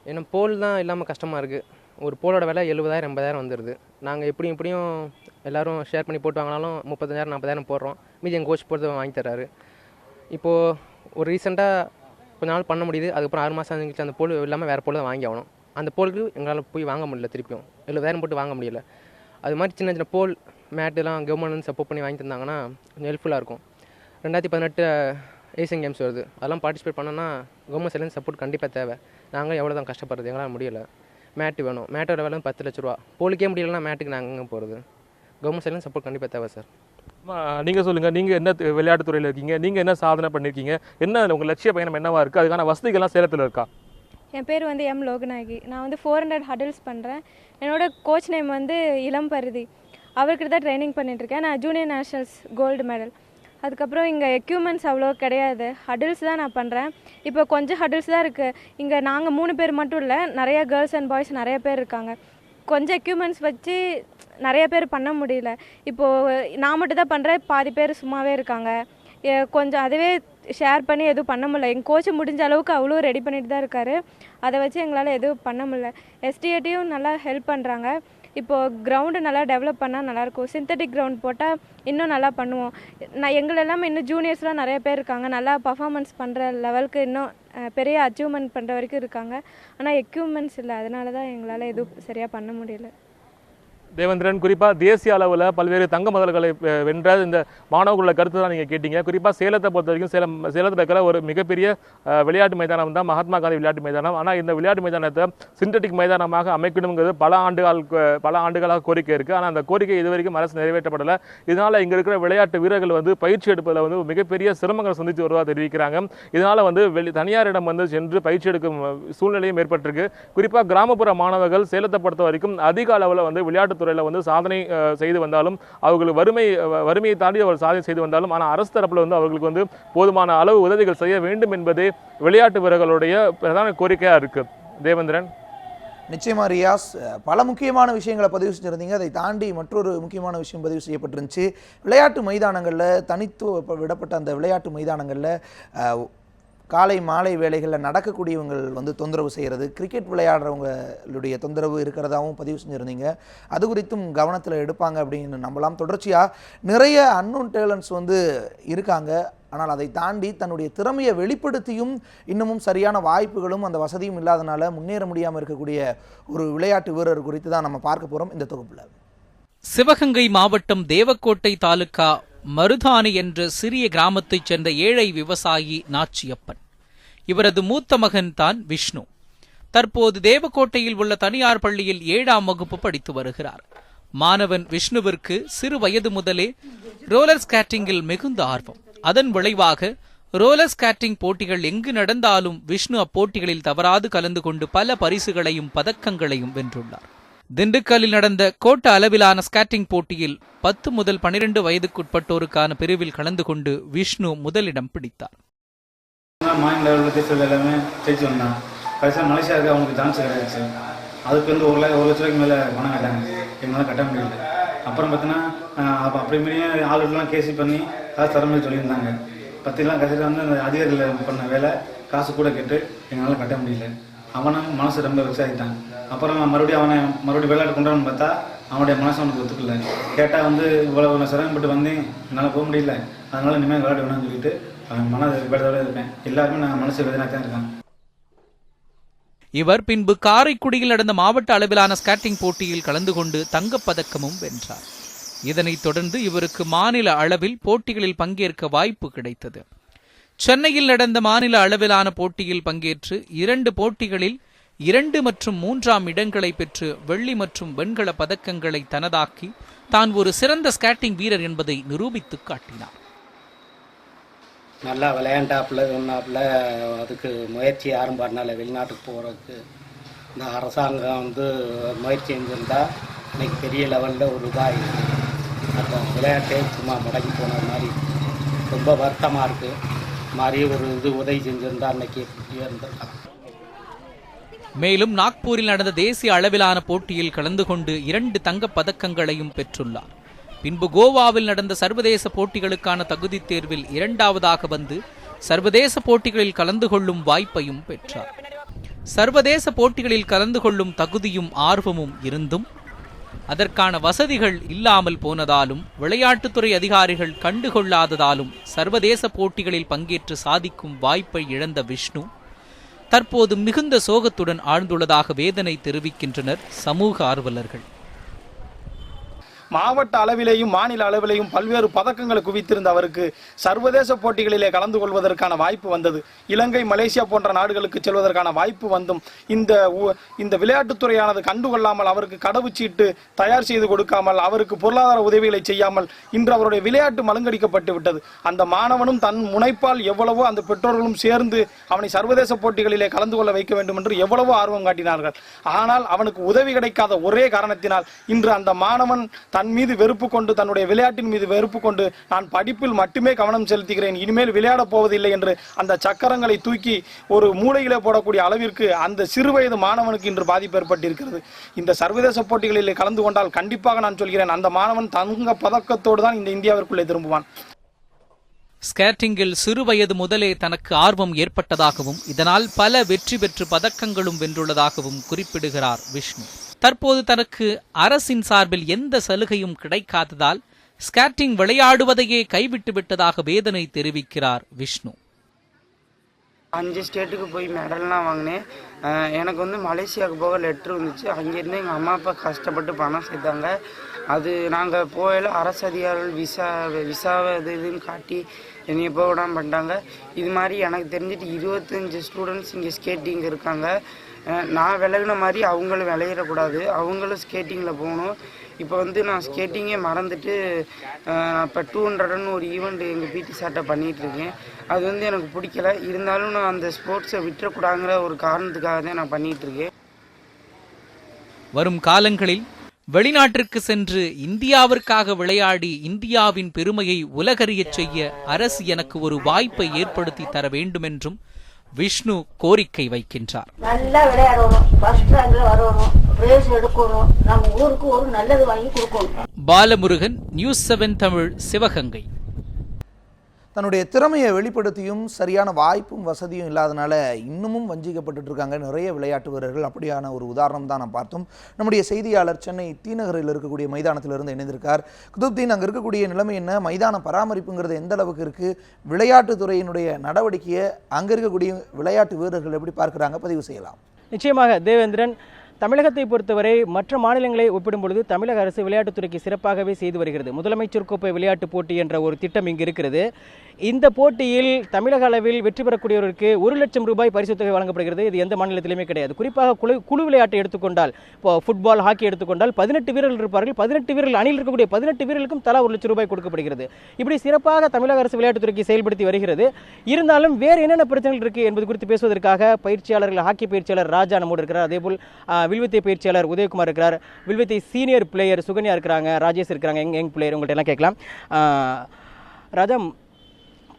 ஏன்னா போல் தான் இல்லாமல் கஷ்டமாக இருக்குது. ஒரு போலோட விலை 70,000 80,000 வந்துடுது. நாங்கள் எப்படியும் எல்லோரும் ஷேர் பண்ணி போட்டு வாங்கினாலும் 30,000 40,000 போடுறோம். மீதி எங்கள் கோச் போட்டு வாங்கி தர்றாரு. இப்போது ஒரு ரீசெண்டாக கொஞ்ச நாள் பண்ண முடியுது. அதுக்கப்புறம் 6 மாதம் கழிச்சு அந்த போல் இல்லாமல் வேறு போல் தான் வாங்கி ஆகணும். அந்த போலுக்கு எங்களால் போய் வாங்க முடியல. திருப்பியும் 70,000 போட்டு வாங்க முடியல. அது மாதிரி சின்ன சின்ன போல் மேட்டெல்லாம் கவர்மெண்ட் சப்போர்ட் பண்ணி வாங்கி தந்தாங்கன்னா கொஞ்சம் ஹெல்ப்ஃபுல்லாக இருக்கும். 2018 ஏசியன் கேம்ஸ் வருது. அதெல்லாம் பார்ட்டிசிபேட் பண்ணோன்னா கவர்மெண்ட் சைட்லேருந்து சப்போர்ட் கண்டிப்பாக தேவை. நாங்கள் எவ்வளோ தான் கஷ்டப்படுறது, எங்களால் முடியலை. மேட்டு வேணும். மேட்டோட விலை 10 லட்ச ரூபா. போலுக்கே முடியலன்னா மேட்டுக்கு நாங்கள் எங்கே போகிறது? கவர்மெண்ட் சைட்லேருந்து சப்போர்ட் கண்டிப்பாக தேவை சார். நீங்கள் சொல்லுங்கள், நீங்கள் என்ன விளையாட்டு துறையில் இருக்கீங்க? நீங்கள் என்ன சாதனை பண்ணியிருக்கீங்க? என்ன உங்கள் லட்சிய பயணம் என்னவாக இருக்குது? அதுக்கான வசதிகள்லாம் சேலத்தில் இருக்கா? என் பேர் வந்து எம் லோகநாயகி. நான் வந்து 400 ஹடில்ஸ் பண்ணுறேன். என்னோட கோச் நேம் வந்து இளம்பருதி. அவர்கிட்ட தான் ட்ரைனிங் பண்ணிகிட்ருக்கேன். நான் ஜூனியர் நேஷனல்ஸ் கோல்டு மெடல். அதுக்கப்புறம் இங்கே எக்யூப்மெண்ட்ஸ் அவ்வளோ கிடையாது. ஹடில்ஸ் தான் நான் பண்ணுறேன். இப்போ கொஞ்சம் ஹடில்ஸ் தான் இருக்குது. இங்கே நாங்கள் 3 பேர் மட்டும் இல்லை, நிறைய கேர்ள்ஸ் அண்ட் பாய்ஸ் நிறைய பேர் இருக்காங்க. கொஞ்சம் எக்யூப்மெண்ட்ஸ் வச்சு நிறைய பேர் பண்ண முடியல. இப்போது நான் மட்டும் தான் பண்ணுறேன், பாதி பேர் சும்மாவே இருக்காங்க. கொஞ்சம் அதுவே ஷேர் பண்ணி எதுவும் பண்ண முடியல. எங்கள் கோச்சு முடிஞ்ச அளவுக்கு அவ்வளோ ரெடி பண்ணிட்டு தான் இருக்காரு. அதை வச்சு எங்களால் எதுவும் பண்ண முடியல. எஸ்டிஏடியும் நல்லா ஹெல்ப் பண்ணுறாங்க. இப்போது கிரவுண்டு நல்லா டெவலப் பண்ணால் நல்லாயிருக்கும். சிந்தட்டிக் கிரவுண்ட் போட்டால் இன்னும் நல்லா பண்ணுவோம். எங்களெல்லாம் இன்னும் ஜூனியர்ஸ்லாம் நிறைய பேர் இருக்காங்க. நல்லா பர்ஃபார்மன்ஸ் பண்ணுற லெவலுக்கு இன்னும் பெரிய அச்சீவ்மெண்ட் பண்ணுற வரைக்கும் இருக்காங்க. ஆனால் எக்யூப்மெண்ட்ஸ் இல்லை, அதனால தான் எங்களால் எதுவும் சரியாக பண்ண முடியல. தேவேந்திரன், குறிப்பாக தேசிய அளவில் பல்வேறு தங்க மெடல்களை வென்ற இந்த மாணவர்களோட கருத்து தான் நீங்கள் கேட்டீங்க. குறிப்பாக சேலத்தை பொறுத்த வரைக்கும் சேலத்தில் இருக்கிற ஒரு மிகப்பெரிய விளையாட்டு மைதானம் தான் மகாத்மா காந்தி விளையாட்டு மைதானம். ஆனால் இந்த விளையாட்டு மைதானத்தை சிந்தட்டிக் மைதானமாக அமைக்கணுங்கிறது பல ஆண்டுகளாக கோரிக்கை இருக்குது. ஆனால் அந்த கோரிக்கை இதுவரைக்கும் அரசு நிறைவேற்றப்படலை. இதனால் இங்கே இருக்கிற விளையாட்டு வீரர்கள் வந்து பயிற்சி எடுப்பதில் வந்து மிகப்பெரிய சிரமங்கள் சந்தித்து வருவதாக தெரிவிக்கிறாங்க. இதனால் வந்து தனியாரிடம் வந்து சென்று பயிற்சி எடுக்கும் சூழ்நிலையும் ஏற்பட்டிருக்கு. குறிப்பாக கிராமப்புற மாணவர்கள் சேலத்தை பொறுத்த வரைக்கும் அதிக அளவில் வந்து விளையாட்டு துறையில் வந்து சாதனை செய்து வந்தாலும் அவர்களுக்கு வறுமையை தாண்டி அவர் சாதனை செய்து வந்தாலும் ஆனால் அரசு தரப்பில் வந்து அவர்களுக்கு வந்து போதுமான அளவு உதவிகள் செய்ய வேண்டும் என்பதே விளையாட்டு வீரர்களுடைய பிரதான கோரிக்கையாக இருக்குது. தேவேந்திரன், நிச்சயமா ரியாஸ், பல முக்கியமான விஷயங்களை பதிவு செஞ்சுருந்தீங்க. அதை தாண்டி மற்றொரு முக்கியமான விஷயம் பதிவு செய்யப்பட்டிருந்துச்சு. விளையாட்டு மைதானங்களில் தனித்துவ விடப்பட்ட அந்த விளையாட்டு மைதானங்களில் காலை மாலை வேளைகளில் நடக்கக்கூடியவங்கள் வந்து தொந்தரவு செய்கிறது, கிரிக்கெட் விளையாடுறவங்களுடைய தொந்தரவு இருக்கிறதாகவும் பதிவு செஞ்சுருந்தீங்க. அது குறித்தும் கவனத்தில் எடுப்பாங்க அப்படின்னு நம்பலாம். தொடர்ச்சியாக நிறைய அன்னோன் டேலண்ட்ஸ் வந்து இருக்காங்க. ஆனால் அதை தாண்டி தன்னுடைய திறமையை வெளிப்படுத்தியும் இன்னமும் சரியான வாய்ப்புகளும் அந்த வசதியும் இல்லாதனால முன்னேற முடியாமல் இருக்கக்கூடிய ஒரு விளையாட்டு வீரர் குறித்து தான் நம்ம பார்க்க போகிறோம் இந்த தொகுப்பில். சிவகங்கை மாவட்டம் தேவக்கோட்டை தாலுகா மருதானி என்ற சிறிய கிராமத்தைச் சேர்ந்த ஏழை விவசாயி நாச்சியப்பன். இவரது மூத்த மகன் தான் விஷ்ணு. தற்போது தேவக்கோட்டையில் உள்ள தனியார் பள்ளியில் 7ஆம் வகுப்பு படித்து வருகிறார். மாணவன் விஷ்ணுவிற்கு சிறு வயது முதலே ரோலர் ஸ்கேட்டிங்கில் மிகுந்த ஆர்வம். அதன் விளைவாக ரோலர் ஸ்கேட்டிங் போட்டிகள் எங்கு நடந்தாலும் விஷ்ணு அப்போட்டிகளில் தவறாது கலந்து கொண்டு பல பரிசுகளையும் பதக்கங்களையும் வென்றுள்ளார். திண்டுக்கல்லில் நடந்த கோட்ட அளவிலான ஸ்கேட்டிங் போட்டியில் 10 முதல் 12 வயதுக்குட்பட்டோருக்கான பிரிவில் கலந்து கொண்டு விஷ்ணு முதலிடம் பிடித்தார். மாநில லெவலில் தேசிய எல்லாமே ஜெயிச்சு வந்தான். கடைசியாக மலேசியாவுக்கு அவனுக்கு சான்ஸ் கிடையாச்சு. அதுக்கு வந்து 1 லட்ச ரூபாய்க்கு மேலே பணம் கட்டாங்க. எங்களால் கட்ட முடியல. அப்புறம் பார்த்தீங்கன்னா அப்படி மீறியே ஆளுலாம் கேசி பண்ணி காசு தர மாதிரி சொல்லியிருந்தாங்க. பற்றிலாம் கடைசியில் வந்து அந்த அதிகாரிகள் பண்ண வேலை காசு கூட கேட்டு எங்களால் கட்ட முடியல. அவனும் மனசு ரொம்ப விவசாயிட்டான். அப்புறம் மறுபடியும் விளையாட்டு கொண்டாடணும்னு பார்த்தா அவனுடைய மனசு அவனுக்கு ஒத்துக்கல. கேட்டால் வந்து இவ்வளோ நான் சிரமப்பட்டு வந்தேன், என்னால் போக முடியல, அதனால இனிமேல் விளையாட வேணும்னு சொல்லிட்டு அவன் மன வேலையோட இருக்கேன். எல்லாருமே நான் மனசு வேதனை தான் இருக்கான். இவர் பின்பு காரைக்குடியில் நடந்த மாவட்ட அளவிலான ஸ்கேட்டிங் போட்டியில் கலந்து கொண்டு தங்கப்பதக்கமும் வென்றார். இதனைத் தொடர்ந்து இவருக்கு மாநில அளவில் போட்டிகளில் பங்கேற்க வாய்ப்பு கிடைத்தது. சென்னையில் நடந்த மாநில அளவிலான போட்டியில் பங்கேற்று 2 போட்டிகளில் 2 மற்றும் 3ஆம் இடங்களை பெற்று வெள்ளி மற்றும் வெண்கல பதக்கங்களை தனதாக்கி தான் ஒரு சிறந்த ஸ்கேட்டிங் வீரர் என்பதை நிரூபித்து காட்டினார். நல்லா விளையாண்டாப்புல சொன்னாப்புல அதுக்கு முயற்சி யாரும் பண்ணல. வெளிநாட்டுக்கு போகிறதுக்கு இந்த அரசாங்கம் வந்து முயற்சி செஞ்சிருந்தா இன்னைக்கு பெரிய லெவலில் ஒரு இதாக இருக்குது. அப்போ விளையாட்டே சும்மா முடங்கி போன மாதிரி ரொம்ப வருத்தமாக இருக்குது. மாதிரி ஒரு உதவி செஞ்சிருந்தா அன்னைக்கு இருந்திருக்கலாம். மேலும் நாக்பூரில் நடந்த தேசிய அளவிலான போட்டியில் கலந்து கொண்டு 2 தங்கப் பதக்கங்களையும் பெற்றுள்ளார். பின்பு கோவாவில் நடந்த சர்வதேச போட்டிகளுக்கான தகுதி தேர்வில் 2ஆவதாக வந்து சர்வதேச போட்டிகளில் கலந்து கொள்ளும் வாய்ப்பையும் பெற்றார். சர்வதேச போட்டிகளில் கலந்து கொள்ளும் தகுதியும் ஆர்வமும் இருந்தும் அதற்கான வசதிகள் இல்லாமல் போனதாலும் விளையாட்டுத்துறை அதிகாரிகள் கண்டுகொள்ளாததாலும் சர்வதேச போட்டிகளில் பங்கேற்று சாதிக்கும் வாய்ப்பை இழந்த விஷ்ணு தற்போது மிகுந்த சோகத்துடன் ஆழ்ந்துள்ளதாக வேதனை தெரிவிக்கின்றனர் சமூக ஆர்வலர்கள். மாவட்ட அளவிலேயும் மாநில அளவிலேயும் பல்வேறு பதக்கங்களை குவித்திருந்த அவருக்கு சர்வதேச போட்டிகளிலே கலந்து கொள்வதற்கான வாய்ப்பு வந்தது. இலங்கை, மலேசியா போன்ற நாடுகளுக்கு செல்வதற்கான வாய்ப்பு வந்தும் இந்த விளையாட்டுத்துறையானது கண்டுகொள்ளாமல் அவருக்கு கடவுச்சீட்டு தயார் செய்து கொடுக்காமல் அவருக்கு பொருளாதார உதவிகளை செய்யாமல் இன்று அவருடைய விளையாட்டு மழுங்கடிக்கப்பட்டு விட்டது. அந்த மாணவனும் தன் முனைப்பால் எவ்வளவோ அந்த பெற்றோர்களும் சேர்ந்து அவனை சர்வதேச போட்டிகளிலே கலந்து கொள்ள வைக்க வேண்டும் என்று எவ்வளவோ ஆர்வம் காட்டினார்கள். ஆனால் அவனுக்கு உதவி கிடைக்காத ஒரே காரணத்தினால் இன்று அந்த மாணவன் தன் மீது வெறுப்பு கொண்டு, தன்னுடைய விளையாட்டின் மீது வெறுப்பு கொண்டு, நான் படிப்பில் மட்டுமே கவனம் செலுத்துகிறேன், இனிமேல் விளையாட போவதில்லை என்று அந்த சக்கரங்களை தூக்கி ஒரு மூளையிலே போடக்கூடிய அளவிற்கு அந்த சிறுவயது மாணவனுக்கு இன்று பாதிப்பு ஏற்பட்டிருக்கிறது. இந்த சர்வதேச போட்டிகளில் கலந்து கொண்டால் கண்டிப்பாக நான் சொல்கிறேன், அந்த மாணவன் தங்க பதக்கத்தோடு தான் இந்த இந்தியாவிற்குள்ளே திரும்புவான். ஸ்கேட்டிங்கில் சிறு வயது முதலே தனக்கு ஆர்வம் ஏற்பட்டதாகவும் இதனால் பல வெற்றி பெற்று பதக்கங்களும் வென்றுள்ளதாகவும் குறிப்பிடுகிறார் விஷ்ணு. தற்போது தனக்கு அரசின் சார்பில் எந்த சலுகையும் கிடைக்காததால் ஸ்கேட்டிங் விளையாடுவதையே கைவிட்டு விட்டதாக வேதனை தெரிவிக்கிறார் விஷ்ணு. 5 ஸ்டேட்டுக்கு போய் மெடல்லாம் வாங்கினேன். எனக்கு வந்து மலேசியாவுக்கு போக லெட்ரு வந்துச்சு. அங்கேருந்து எங்கள் அம்மா அப்பா கஷ்டப்பட்டு பணம் சேர்த்தாங்க. அது நாங்கள் போயில அரசு அதிகாரிகள் விசாவை இதுன்னு காட்டி என்னைய போக விடாமல் பண்ணிட்டாங்க. இது மாதிரி எனக்கு தெரிஞ்சிட்டு 25 ஸ்டூடெண்ட்ஸ் இங்கே ஸ்கேட்டிங் இருக்காங்க. நான் விலகின மாதிரி அவங்களும் விளையிடக்கூடாது, அவங்களும் ஸ்கேட்டிங்கில் போகணும். இப்போ வந்து நான் ஸ்கேட்டிங்கே மறந்துட்டு இப்போ 200ன்னு ஒரு ஈவெண்ட் எங்கள் பிடி சார்ட்டை பண்ணிகிட்ருக்கேன். அது வந்து எனக்கு பிடிக்கல. இருந்தாலும் நான் அந்த ஸ்போர்ட்ஸை விட்டுறக்கூடாதுங்கிற ஒரு காரணத்துக்காக தான் நான் பண்ணிகிட்ருக்கேன். வரும் காலங்களில் வெளிநாட்டிற்கு சென்று இந்தியாவிற்காக விளையாடி இந்தியாவின் பெருமையை உலகறியச் செய்ய அரசு எனக்கு ஒரு வாய்ப்பை ஏற்படுத்தி தர வேண்டுமென்றும் விஷ்ணு கோரிக்கை வைக்கின்றார். நல்லா விளையாடணும், ஃபர்ஸ்ட் ரேங்க்ல வரணும், பிரைஸ் எடுக்கணும், நம்ம ஊருக்கு ஒரு நல்லது வாங்கி கொடுக்கணும். பாலமுருகன், நியூஸ் 7 தமிழ், சிவகங்கை. தன்னுடைய திறமையை வெளிப்படுத்தியும் சரியான வாய்ப்பும் வசதியும் இல்லாதனால இன்னமும் வஞ்சிக்கப்பட்டு இருக்காங்க நிறைய விளையாட்டு வீரர்கள். அப்படியான ஒரு உதாரணம் தான் நாம் பார்த்தோம். நம்முடைய செய்தியாளர் சென்னை தீநகரில் இருக்கக்கூடிய மைதானத்திலிருந்து இணைந்திருக்கார். குதுப்தீன், அங்கே இருக்கக்கூடிய நிலைமை என்ன? மைதான பராமரிப்புங்கிறது எந்த அளவுக்கு இருக்குது? விளையாட்டுத்துறையினுடைய நடவடிக்கையை அங்கே இருக்கக்கூடிய விளையாட்டு வீரர்கள் எப்படி பார்க்குறாங்க? பதிவு செய்யலாம். நிச்சயமாக தேவேந்திரன், தமிழகத்தை பொறுத்தவரை மற்ற மாநிலங்களை ஒப்பிடும் பொழுது தமிழக அரசு விளையாட்டுத்துறைக்கு சிறப்பாகவே செய்து வருகிறது. முதலமைச்சர் கோப்பை விளையாட்டுப் போட்டி என்ற ஒரு திட்டம் இங்கு இருக்கிறது. இந்த போட்டியில் தமிழக அளவில் வெற்றி பெறக்கூடியவருக்கு 1 லட்சம் ரூபாய் பரிசுத் தொகை வழங்கப்படுகிறது. இது எந்த மாநிலத்திலுமே கிடையாது. குறிப்பாக குழு விளையாட்டை எடுத்துக்கொண்டால், இப்போ ஃபுட்பால், ஹாக்கி எடுத்துக்கொண்டால் 18 வீரர்கள் இருப்பார்கள். 18 வீரர்கள் அணியில் இருக்கக்கூடிய 18 வீரர்களுக்கும் தலா 1 லட்சம் ரூபாய் கொடுக்கப்படுகிறது. இப்படி சிறப்பாக தமிழக அரசு விளையாட்டுத்துறைக்கு செயல்படுத்தி வருகிறது. இருந்தாலும் வேறு என்னென்ன பிரச்சனைகள் இருக்குது என்பது குறித்து பேசுவதற்காக பயிற்சியாளர்கள், ஹாக்கி பயிற்சியாளர் ராஜா நம்மோடு இருக்கிறார். அதேபோல் வில்வித்தை பயிற்சியாளர் உதயகுமார் இருக்கிறார். வில்வித்தை சீனியர் பிளேயர் சுகன்யா இருக்கிறாங்க. ராஜேஷ் இருக்கிறாங்க, யங் பிளேயர். உங்கள்கிட்ட எல்லாம் கேட்கலாம். ராஜா,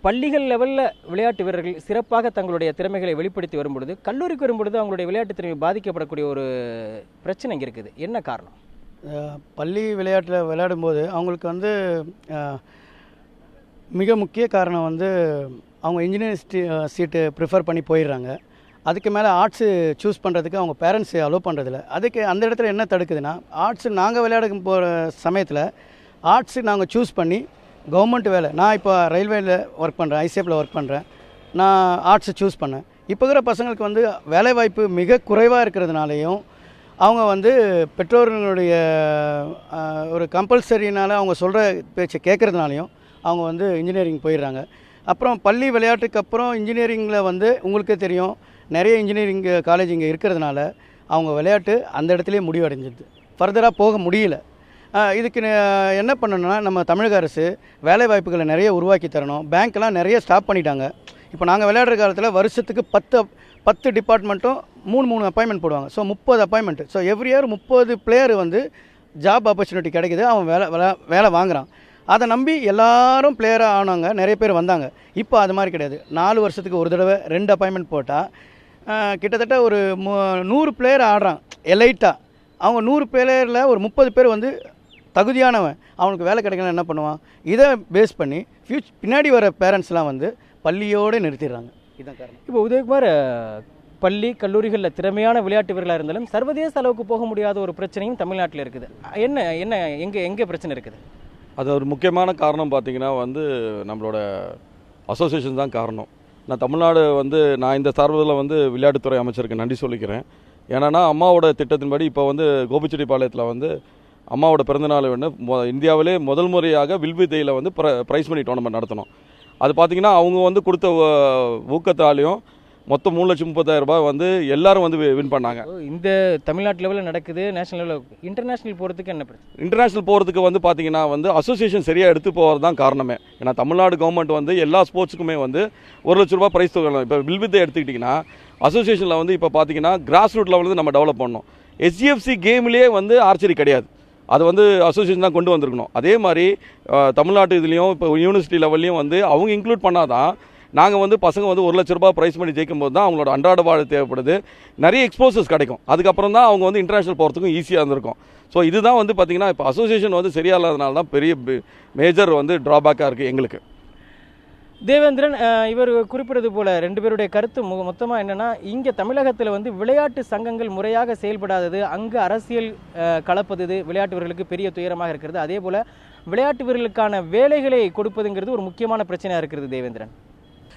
பள்ளிகள் லெவலில் விளையாட்டு வீரர்கள் சிறப்பாக தங்களுடைய திறமைகளை வெளிப்படுத்தி வரும்பொழுது, கல்லூரிக்கு வரும்பொழுது அவங்களுடைய விளையாட்டு திறமை பாதிக்கப்படக்கூடிய ஒரு பிரச்சனை இங்கே இருக்குது. என்ன காரணம்? பள்ளி விளையாட்டில் விளையாடும்போது அவங்களுக்கு மிக முக்கிய காரணம் அவங்க இன்ஜினியரிங் சீட்டு ப்ரிஃபர் பண்ணி போயிடுறாங்க. அதுக்கு மேலே ஆர்ட்ஸு சூஸ் பண்ணுறதுக்கு அவங்க பேரண்ட்ஸு அலோவ் பண்ணுறதில்ல. அதுக்கு அந்த இடத்துல என்ன தடுக்குதுன்னா, ஆர்ட்ஸு நாங்கள் விளையாட போகிற சமயத்தில் ஆர்ட்ஸு நாங்கள் சூஸ் பண்ணி கவர்மெண்ட் வேலை, நான் இப்போ ரயில்வேயில் ஒர்க் பண்ணுறேன், ஐசிஎஃப்பில் ஒர்க் பண்ணுறேன், நான் ஆர்ட்ஸை சூஸ் பண்ணேன். இப்போ இருக்கிற பசங்களுக்கு வேலைவாய்ப்பு மிக குறைவாக இருக்கிறதுனாலையும் அவங்க பெற்றோர்களுடைய ஒரு கம்பல்சரினால் அவங்க சொல்கிற பேச்சை கேட்குறதுனாலையும் அவங்க இன்ஜினியரிங் போயிடுறாங்க. அப்புறம் பள்ளி விளையாட்டுக்கு அப்புறம் இன்ஜினியரிங்கில் உங்களுக்கே தெரியும், நிறைய இன்ஜினியரிங் காலேஜ் இங்கே இருக்கிறதுனால அவங்க விளையாட்டு அந்த இடத்துலேயே முடிவடைஞ்சிடுது. ஃபர்தராக போக முடியல. இதுக்கு என்ன பண்ணணும்னா, நம்ம தமிழக அரசு வேலை வாய்ப்புகளை நிறைய உருவாக்கி தரணும். பேங்க்கெலாம் நிறைய ஸ்டாப் பண்ணிட்டாங்க. இப்போ நாங்கள் விளையாடுற காலத்தில் வருஷத்துக்கு 10 டிபார்ட்மெண்ட்டும் 3 அப்பாயின்மெண்ட் போடுவாங்க. So 30 appointment. So every year 30 player job opportunity கிடைக்குது, அவன் வேலை வாங்குகிறான். அதை நம்பி எல்லாரும் பிளேயராக ஆனாங்க, நிறைய பேர் வந்தாங்க. இப்போ அது மாதிரி கிடையாது. 4 வருஷத்துக்கு ஒரு தடவை 2 அப்பாயின்மெண்ட் போட்டால் கிட்டத்தட்ட ஒரு 100 பிளேயர் ஆடுறான் எலைட்டாக. அவங்க 100 பிளேயரில் ஒரு 30 பேர் தகுதியானவன், அவனுக்கு வேலை கிடைக்கணும். என்ன பண்ணுவான்? இதை பேஸ் பண்ணி பின்னாடி வர பேரண்ட்ஸ்லாம் பள்ளியோடு நிறுத்திடுறாங்க. இதுதான் காரணம். இப்போ உதயகுமார், பள்ளி கல்லூரிகளில் திறமையான விளையாட்டு வீரர்களாக இருந்தாலும் சர்வதேச அளவுக்கு போக முடியாத ஒரு பிரச்சனையும் தமிழ்நாட்டில் இருக்குது. எங்கே பிரச்சனை இருக்குது? அது ஒரு முக்கியமான காரணம் பார்த்தீங்கன்னா நம்மளோட அசோசியேஷன் தான் காரணம். நான் தமிழ்நாடு நான் இந்த சார்பில் விளையாட்டுத்துறை அமைச்சருக்கு நன்றி சொல்லிக்கிறேன். ஏன்னா அம்மாவோட திட்டத்தின்படி இப்போ கோபிச்செட்டிப்பாளையத்தில் அம்மாவோட பிறந்தநாள் இந்தியாவிலே முதல் முறையாக வில்வித்தையில் ப்ரைஸ் மணி டோர்னமெண்ட் நடத்தணும். அது பார்த்திங்கன்னா அவங்க கொடுத்த ஊக்கத்தாலையும் மொத்தம் 3,30,000 ரூபாய் எல்லாரும் வின் பண்ணாங்க. இந்த தமிழ்நாட்டு லெவலில் நடக்குது. நேஷனல் லெவலில் இன்டர்நேஷனல் போகிறதுக்கு என்ன பிரச்சனை? இன்டர்நேஷனல் போகிறதுக்கு பார்த்தீங்கன்னா அசோசியேஷன் சரியாக எடுத்து போகிறது தான் காரணமே. ஏன்னா தமிழ்நாடு கவர்மெண்ட் எல்லா ஸ்போர்ட்ஸுக்குமே 1 லட்ச ரூபாய் ப்ரைஸ் தொகை. இப்போ வில்வித்தை எடுத்துக்கிட்டிங்கன்னா அசோசியேஷனில் இப்போ பார்த்தீங்கன்னா கிராஸ் ரூட்டில் நம்ம டெவலப் பண்ணணும். எஸ்ஜிஎஃப்சி கேம்லேயே ஆர்ச்சரி கிடையாது. அது அசோசியேஷன் தான் கொண்டு வந்திருக்கணும். அதே மாதிரி தமிழ்நாட்டு இதுலேயும் இப்போ யூனிவர்சிட்டி லெவல்லையும் அவங்க இன்க்ளூட் பண்ணாதான் நாங்கள் பசங்க 1 லட்ச ரூபாய் ப்ரைஸ் பண்ணி ஜெயிக்கும் போது தான் அவங்களோட அன்றாட வாழ் தேவைப்படுது, நிறைய எக்ஸ்போசஸ் கிடைக்கும். அதுக்கப்புறம் தான் அவங்க இன்டர்நேஷனல் போகிறதுக்கும் ஈஸியாக இருந்திருக்கும். ஸோ இதுதான் பார்த்தீங்கன்னா இப்போ அசோசியேஷன் சரியா இல்லாதனால தான் பெரிய மேஜர் ட்ராபேக்காக இருக்குது எங்களுக்கு. தேவேந்திரன், இவர் குறிப்பிட்டது போல 2 பேருடைய கருத்து மொத்தமாக என்னென்னா, இங்கே தமிழகத்தில் விளையாட்டு சங்கங்கள் முறையாக செயல்படாதது, அங்கு அரசியல் கலப்பது விளையாட்டு வீரர்களுக்கு பெரிய துயரமாக இருக்கிறது. அதே போல் விளையாட்டு வீரர்களுக்கான வேலைகளை கொடுப்பதுங்கிறது ஒரு முக்கியமான பிரச்சனையாக இருக்கிறது. தேவேந்திரன்,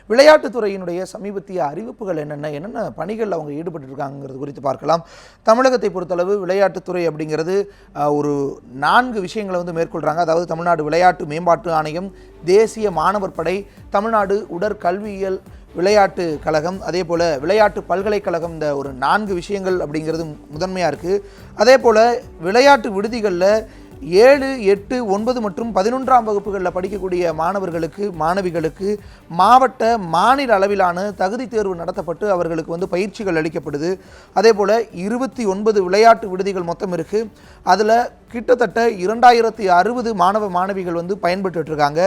விளையாட்டுத்துறையினுடைய சமீபத்திய அறிவிப்புகள் என்னென்ன பணிகள் அவங்க ஈடுபட்டு இருக்காங்கிறது குறித்து பார்க்கலாம். தமிழகத்தை பொறுத்தளவு விளையாட்டுத்துறை அப்படிங்கிறது ஒரு 4 விஷயங்களை மேற்கொள்கிறாங்க. அதாவது தமிழ்நாடு விளையாட்டு மேம்பாட்டு ஆணையம், தேசிய மாணவர் படை, தமிழ்நாடு உடற்கல்வியியல் விளையாட்டு கழகம், அதே போல் விளையாட்டு பல்கலைக்கழகம். இந்த ஒரு 4 விஷயங்கள் அப்படிங்கிறது முதன்மையாக இருக்குது. அதே போல் விளையாட்டு விடுதிகளில் 7, 8, 9 மற்றும் 11ஆம் வகுப்புகளில் படிக்கக்கூடிய மாணவிகளுக்கு மாவட்ட மாநில அளவிலான தகுதி தேர்வு நடத்தப்பட்டு அவர்களுக்கு பயிற்சிகள் அளிக்கப்படுது. அதே போல் 29 விளையாட்டு விடுதிகள் மொத்தம் இருக்குது. அதில் கிட்டத்தட்ட 2060 மாணவ மாணவிகள் பயன்பெற்றுருக்காங்க.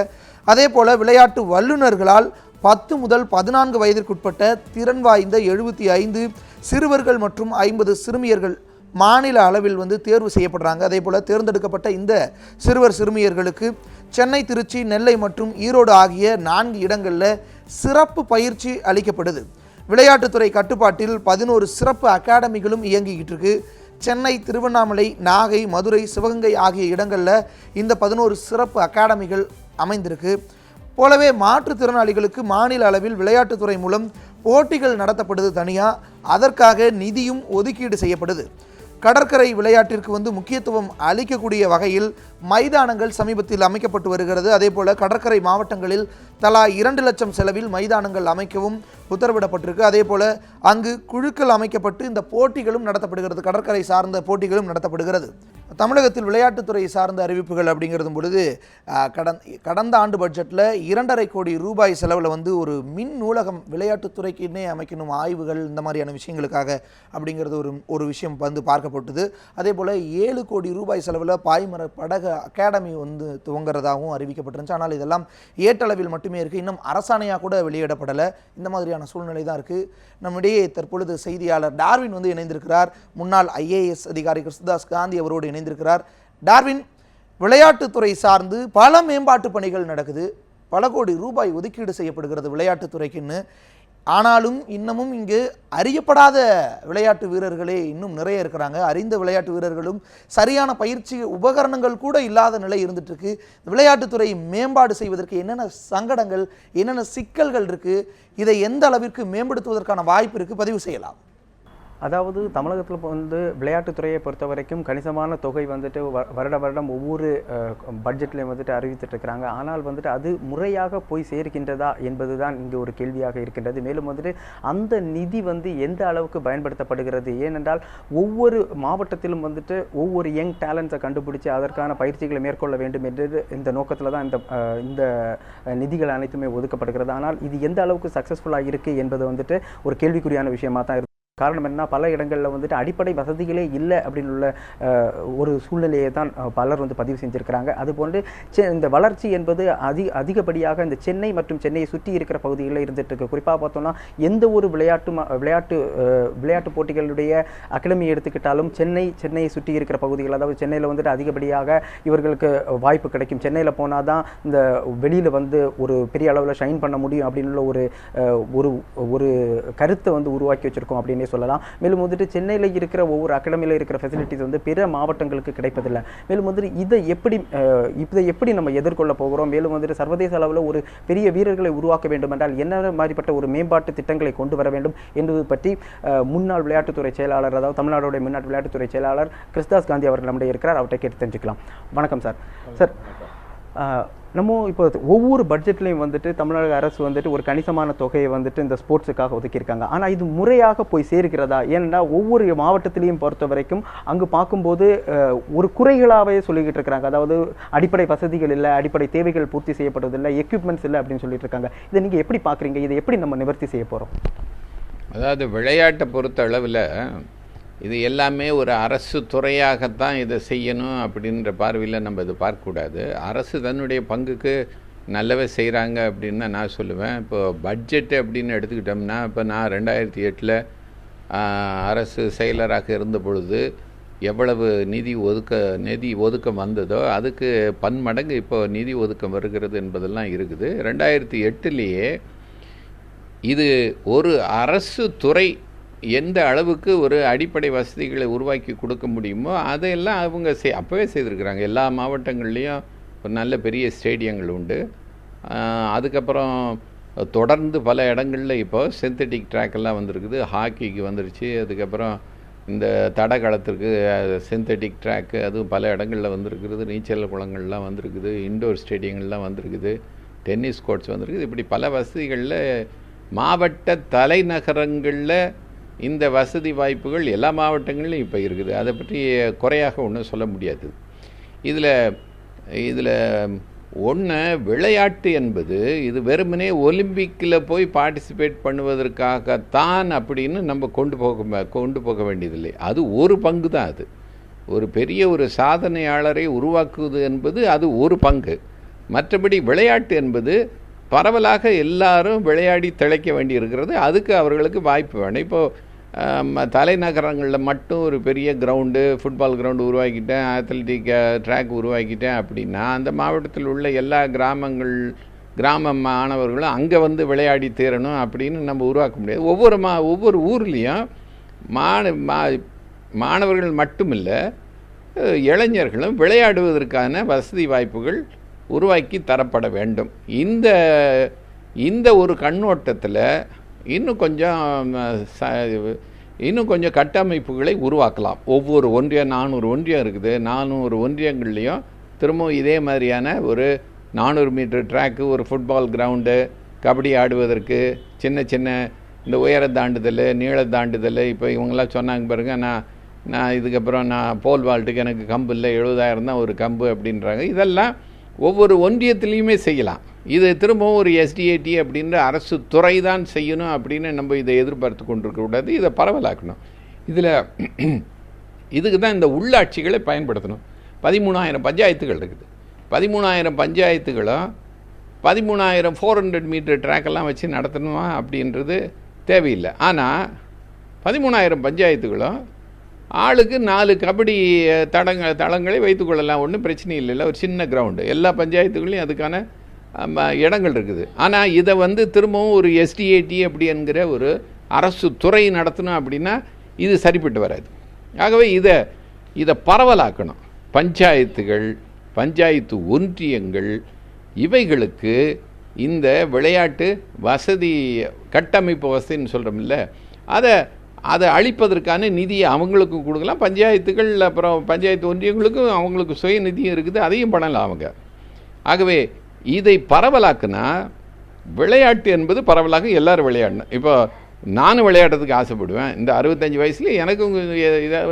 அதே போல் விளையாட்டு வல்லுநர்களால் 10 முதல் 14 வயதிற்குட்பட்ட திறன் வாய்ந்த 75 சிறுவர்கள் மற்றும் 50 சிறுமியர்கள் மாநில அளவில் தேர்வு செய்யப்படுறாங்க. அதே போல் தேர்ந்தெடுக்கப்பட்ட இந்த சிறுவர் சிறுமியர்களுக்கு சென்னை, திருச்சி, நெல்லை மற்றும் ஈரோடு ஆகிய 4 இடங்களில் சிறப்பு பயிற்சி அளிக்கப்படுது. விளையாட்டுத்துறை கட்டுப்பாட்டில் 11 சிறப்பு அகாடமிகளும் இயங்கிக்கிட்டு இருக்கு. சென்னை, திருவண்ணாமலை, நாகை, மதுரை, சிவகங்கை ஆகிய இடங்களில் இந்த 11 சிறப்பு அகாடமிகள் அமைந்திருக்கு. போலவே மாற்றுத்திறனாளிகளுக்கு மாநில அளவில் விளையாட்டுத்துறை மூலம் போட்டிகள் நடத்தப்படுது தனியாக. அதற்காக நிதியும் ஒதுக்கீடு செய்யப்படுது. கடற்கரை விளையாட்டிற்கு முக்கியத்துவம் அளிக்கக்கூடிய வகையில் மைதானங்கள் சமீபத்தில் அமைக்கப்பட்டு வருகிறது. அதே போல் கடற்கரை மாவட்டங்களில் தலா 2 லட்சம் செலவில் மைதானங்கள் அமைக்கவும் உத்தரவிடப்பட்டிருக்கு. அதே போல் அங்கு குழுக்கள் அமைக்கப்பட்டு இந்த போட்டிகளும் நடத்தப்படுகிறது. கடற்கரை சார்ந்த போட்டிகளும் நடத்தப்படுகிறது. தமிழகத்தில் விளையாட்டுத்துறை சார்ந்த அறிவிப்புகள் அப்படிங்கிறது பொழுது கடந்த ஆண்டு பட்ஜெட்டில் 2.5 கோடி ரூபாய் செலவில் ஒரு மின் நூலகம் விளையாட்டுத்துறைக்குன்னே அமைக்கணும், ஆய்வுகள் இந்த மாதிரியான விஷயங்களுக்காக அப்படிங்கிறது ஒரு விஷயம் பார்க்கப்பட்டது. அதே போல் 7 கோடி ரூபாய் செலவில் பாய்மர படகு அகாடமி துவங்குறதாகவும் அறிவிக்கப்பட்டிருந்துச்சு. ஆனால் இதெல்லாம் ஏட்டளவில் மட்டுமே இருக்குது. இன்னும் அரசாணையாக கூட வெளியிடப்படலை. இந்த மாதிரியான சூழ்நிலை தான் இருக்குது. நம்மிடையே தற்பொழுது செய்தியாளர் டார்வின் இணைந்திருக்கிறார். முன்னாள் IAS அதிகாரி கிறிஸ்துதாஸ் காந்தி அவரோடு இணைந்திருக்கிறார். டார்வின், விளையாட்டுத்துறை சார்ந்து பல மேம்பாட்டு பணிகள் நடக்குது. பல கோடி ரூபாய் ஒதுக்கீடு செய்யப்படுகிறது விளையாட்டுத்துறைக்குன்னு. ஆனாலும் இன்னமும் இங்கு அறியப்படாத விளையாட்டு வீரர்களே இன்னும் நிறைய இருக்கிறாங்க. அறிந்த விளையாட்டு வீரர்களும் சரியான பயிற்சி உபகரணங்கள் கூட இல்லாத நிலை இருந்துட்டு இருக்கு. விளையாட்டுத்துறை மேம்பாடு செய்வதற்கு என்னென்ன சங்கடங்கள், என்னென்ன சிக்கல்கள் இருக்கு, இதை எந்த அளவிற்கு மேம்படுத்துவதற்கான வாய்ப்பு இருக்கு, பதிவு செய்யலாம். அதாவது தமிழகத்தில் விளையாட்டுத்துறையை பொறுத்த வரைக்கும் கணிசமான தொகை வருடம் ஒவ்வொரு பட்ஜெட்லையும் அறிவித்துட்டு இருக்கிறாங்க. ஆனால் அது முறையாக போய் சேர்க்கின்றதா என்பதுதான் இங்கே ஒரு கேள்வியாக இருக்கின்றது. மேலும் அந்த நிதி எந்த அளவுக்கு பயன்படுத்தப்படுகிறது? ஏனென்றால் ஒவ்வொரு மாவட்டத்திலும் ஒவ்வொரு யங் டேலண்ட்ஸை கண்டுபிடிச்சு அதற்கான பயிற்சிகளை மேற்கொள்ள வேண்டும் என்று இந்த நோக்கத்தில் தான் இந்த நிதிகள் அனைத்துமே ஒதுக்கப்படுகிறது. ஆனால் இது எந்த அளவுக்கு சக்ஸஸ்ஃபுல்லாக இருக்குது என்பது ஒரு கேள்விக்குறியான விஷயமாக தான். காரணம் என்ன, பல இடங்களில் அடிப்படை வசதிகளே இல்லை அப்படின்னு உள்ள ஒரு சூழ்நிலையை தான் பலர் பதிவு செஞ்சுருக்கிறாங்க. அதுபோன்று இந்த வளர்ச்சி என்பது அதிகப்படியாக இந்த சென்னை மற்றும் சென்னையை சுற்றி இருக்கிற பகுதிகளில் இருந்துட்டு இருக்கு. குறிப்பாக பார்த்தோம்னா எந்த ஒரு விளையாட்டு போட்டிகளுடைய அகாடமி எடுத்துக்கிட்டாலும் சென்னையை சுற்றி இருக்கிற பகுதிகள், அதாவது சென்னையில் அதிகப்படியாக இவர்களுக்கு வாய்ப்பு கிடைக்கும். சென்னையில் போனால் தான் இந்த வெளியில் ஒரு பெரிய அளவில் ஷைன் பண்ண முடியும் அப்படின்னு ஒரு ஒரு கருத்தை உருவாக்கி வச்சுருக்கோம் அப்படின்னு சொல்லலாம். மேலும் சென்னையில் இருக்கிற ஒவ்வொரு அகாடமியில் இருக்கிற ஃபெசிலிட்டிஸ் பிற மாவட்டங்களுக்கு கிடைப்பதில்லை. மேலும் இதை எப்படி நம்ம எதிர்கொள்ள போகிறோம்? மேலும் சர்வதேச அளவில் ஒரு பெரிய வீரர்களை உருவாக்க வேண்டும் என்றால் என்ன மாதிரிப்பட்ட ஒரு மேம்பாட்டு திட்டங்களை கொண்டு வர வேண்டும் என்பது பற்றி முன்னாள் விளையாட்டுத்துறை செயலாளர், அதாவது தமிழ்நாடுடைய முன்னாள் விளையாட்டுத்துறை செயலாளர் கிறிஸ்துதாஸ் காந்தி அவர்கள் நம்முடைய இருக்கிறார். அவர்கிட்ட கேட்டு தெரிஞ்சுக்கலாம். வணக்கம் சார். சார், நம்ம இப்போ ஒவ்வொரு பட்ஜெட்லையும் தமிழக அரசு ஒரு கணிசமான தொகையை இந்த ஸ்போர்ட்ஸுக்காக ஒதுக்கியிருக்காங்க. ஆனால் இது முறையாக போய் சேர்க்கிறதா? ஏன்னா ஒவ்வொரு மாவட்டத்திலையும் பொறுத்த வரைக்கும் அங்கு பார்க்கும்போது ஒரு குறைகளாகவே சொல்லிக்கிட்டு இருக்கிறாங்க. அதாவது அடிப்படை வசதிகள் இல்லை, அடிப்படை தேவைகள் பூர்த்தி செய்யப்படுவதில்லை, எக்யூப்மெண்ட்ஸ் இல்லை அப்படின்னு சொல்லிட்டு இருக்காங்க. இதை நீங்கள் எப்படி பார்க்குறீங்க? இதை எப்படி நம்ம நிவர்த்தி செய்ய போகிறோம்? அதாவது விளையாட்டை பொறுத்த அளவில் இது எல்லாமே ஒரு அரசு துறையாகத்தான் இதை செய்யணும் அப்படின்ற பார்வையில் நம்ம இது பார்க்கக்கூடாது. அரசு தன்னுடைய பங்குக்கு நல்லவே செய்கிறாங்க அப்படின்னு நான் சொல்லுவேன். இப்போ பட்ஜெட்டு அப்படின்னு எடுத்துக்கிட்டோம்னா, இப்போ நான் 2008 அரசு செயலராக இருந்த பொழுது எவ்வளவு நிதி ஒதுக்கம் வந்ததோ அதுக்கு பன்மடங்கு இப்போ நிதி ஒதுக்கம் வருகிறது என்பதெல்லாம் இருக்குது. 2008 இது ஒரு அரசு துறை எந்த அளவுக்கு ஒரு அடிப்படை வசதிகளை உருவாக்கி கொடுக்க முடியுமோ அதையெல்லாம் அவங்க அப்போவே செய்திருக்கிறாங்க. எல்லா மாவட்டங்கள்லேயும் ஒரு நல்ல பெரிய ஸ்டேடியங்கள் உண்டு. அதுக்கப்புறம் தொடர்ந்து பல இடங்களில் இப்போ சிந்தட்டிக் ட்ராக்கெல்லாம் வந்திருக்குது. ஹாக்கிக்கு வந்துருச்சு. அதுக்கப்புறம் இந்த தடகளத்திற்கு சிந்தட்டிக் ட்ராக்கு அதுவும் பல இடங்களில் வந்திருக்குது. நீச்சல் குளங்கள்லாம் வந்திருக்குது. இண்டோர் ஸ்டேடியங்கள்லாம் வந்திருக்குது. டென்னிஸ் கோர்ட்ஸ் வந்திருக்குது. இப்படி பல வசதிகளில் மாவட்ட தலைநகரங்களில் இந்த வசதி வாய்ப்புகள் எல்லா மாவட்டங்களிலும் இப்போ இருக்குது. அதை பற்றி குறையாக ஒன்றும் சொல்ல முடியாது. இதில் ஒன்று, விளையாட்டு என்பது இது வெறுமனே ஒலிம்பிக்கில் போய் பார்ட்டிசிபேட் பண்ணுவதற்காகத்தான் அப்படின்னு நம்ம கொண்டு போக வேண்டியதில்லை. அது ஒரு பங்கு தான். அது ஒரு பெரிய ஒரு சாதனையாளரை உருவாக்குவது என்பது அது ஒரு பங்கு. மற்றபடி விளையாட்டு என்பது பரவலாக எல்லாரும் விளையாடி திளைக்க வேண்டி இருக்கிறது. அதுக்கு அவர்களுக்கு வாய்ப்பு வேணும். இப்போது தலைநகரங்களில் மட்டும் ஒரு பெரிய கிரவுண்டு, ஃபுட்பால் கிரவுண்டு உருவாக்கிட்டேன், அத்லட்டிக் ட்ராக் உருவாக்கிட்டேன் அப்படின்னா அந்த மாவட்டத்தில் உள்ள எல்லா கிராம மாணவர்களும் அங்கே வந்து விளையாடி தீரணும் அப்படின்னு நம்ம உருவாக்க முடியாது. ஒவ்வொரு ஊர்லேயும் மாணவர்கள் மட்டுமில்லை, இளைஞர்களும் விளையாடுவதற்கான வசதி வாய்ப்புகள் உருவாக்கி தரப்பட வேண்டும். இந்த ஒரு கண்ணோட்டத்தில் இன்னும் கொஞ்சம் கட்டமைப்புகளை உருவாக்கலாம். ஒவ்வொரு ஒன்றியம் 400 ஒன்றியம் இருக்குது. 400 ஒன்றியங்கள்லேயும் திரும்பவும் இதே மாதிரியான ஒரு 400 மீட்டர் ட்ராக்கு, ஒரு ஃபுட்பால் கிரவுண்டு, கபடி ஆடுவதற்கு சின்ன இந்த உயர தாண்டுதல், நீள தாண்டுதல். இப்போ இவங்களாம் சொன்னாங்க பாருங்க, நான் இதுக்கப்புறம் நான் போல் வால்ட்டுக்கு எனக்கு கம்பு இல்லை, 70,000 தான் ஒரு கம்பு அப்படின்றாங்க. இதெல்லாம் ஒவ்வொரு ஒன்றியத்துலேயுமே செய்யலாம். இது திரும்பவும் ஒரு SDAT அப்படின்ற அரசு துறை தான் செய்யணும் அப்படின்னு நம்ம இதை எதிர்பார்த்து கொண்டிருக்கக்கூடாது. இதை பரவலாக்கணும். இதுக்கு தான் இந்த உள்ளாட்சிகளை பயன்படுத்தணும். 13,000 பஞ்சாயத்துகள் இருக்குது. 13,000 பஞ்சாயத்துகளும் 13,000 400 மீட்டர் ட்ராக்கெல்லாம் வச்சு நடத்தணுமா அப்படின்றது தேவையில்லை. ஆனால் 13,000 பஞ்சாயத்துகளும் ஆளுக்கு 4 கபடி தளங்களை வைத்துக்கொள்ளலாம். ஒன்றும் பிரச்சனை இல்லை. ஒரு சின்ன கிரவுண்டு எல்லா பஞ்சாயத்துகளையும் அதுக்கான இடங்கள் இருக்குது. ஆனால் இதை வந்து திரும்பவும் ஒரு SDAT அப்படி என்கிற ஒரு அரசு துறை நடத்தணும் அப்படின்னா இது சரிப்பட்டு வராது. ஆகவே இதை பரவலாக்கணும். பஞ்சாயத்து ஒன்றியங்கள் இவைகளுக்கு இந்த விளையாட்டு வசதி, கட்டமைப்பு வசதின்னு சொல்கிறோம்ல, அதை அளிப்பதற்கான நிதியை அவங்களுக்கும் கொடுக்கலாம். பஞ்சாயத்துகள் அப்புறம் பஞ்சாயத்து ஒன்றியங்களுக்கும் அவங்களுக்கு சுய நிதியும் இருக்குது, அதையும் பண்ணலாம் அவங்க. ஆகவே இதை பரவலாக்குனா விளையாட்டு என்பது பரவலாக எல்லோரும் விளையாடணும். இப்போ நானும் விளையாடுறதுக்கு ஆசைப்படுவேன். இந்த 65 வயசுல எனக்கும்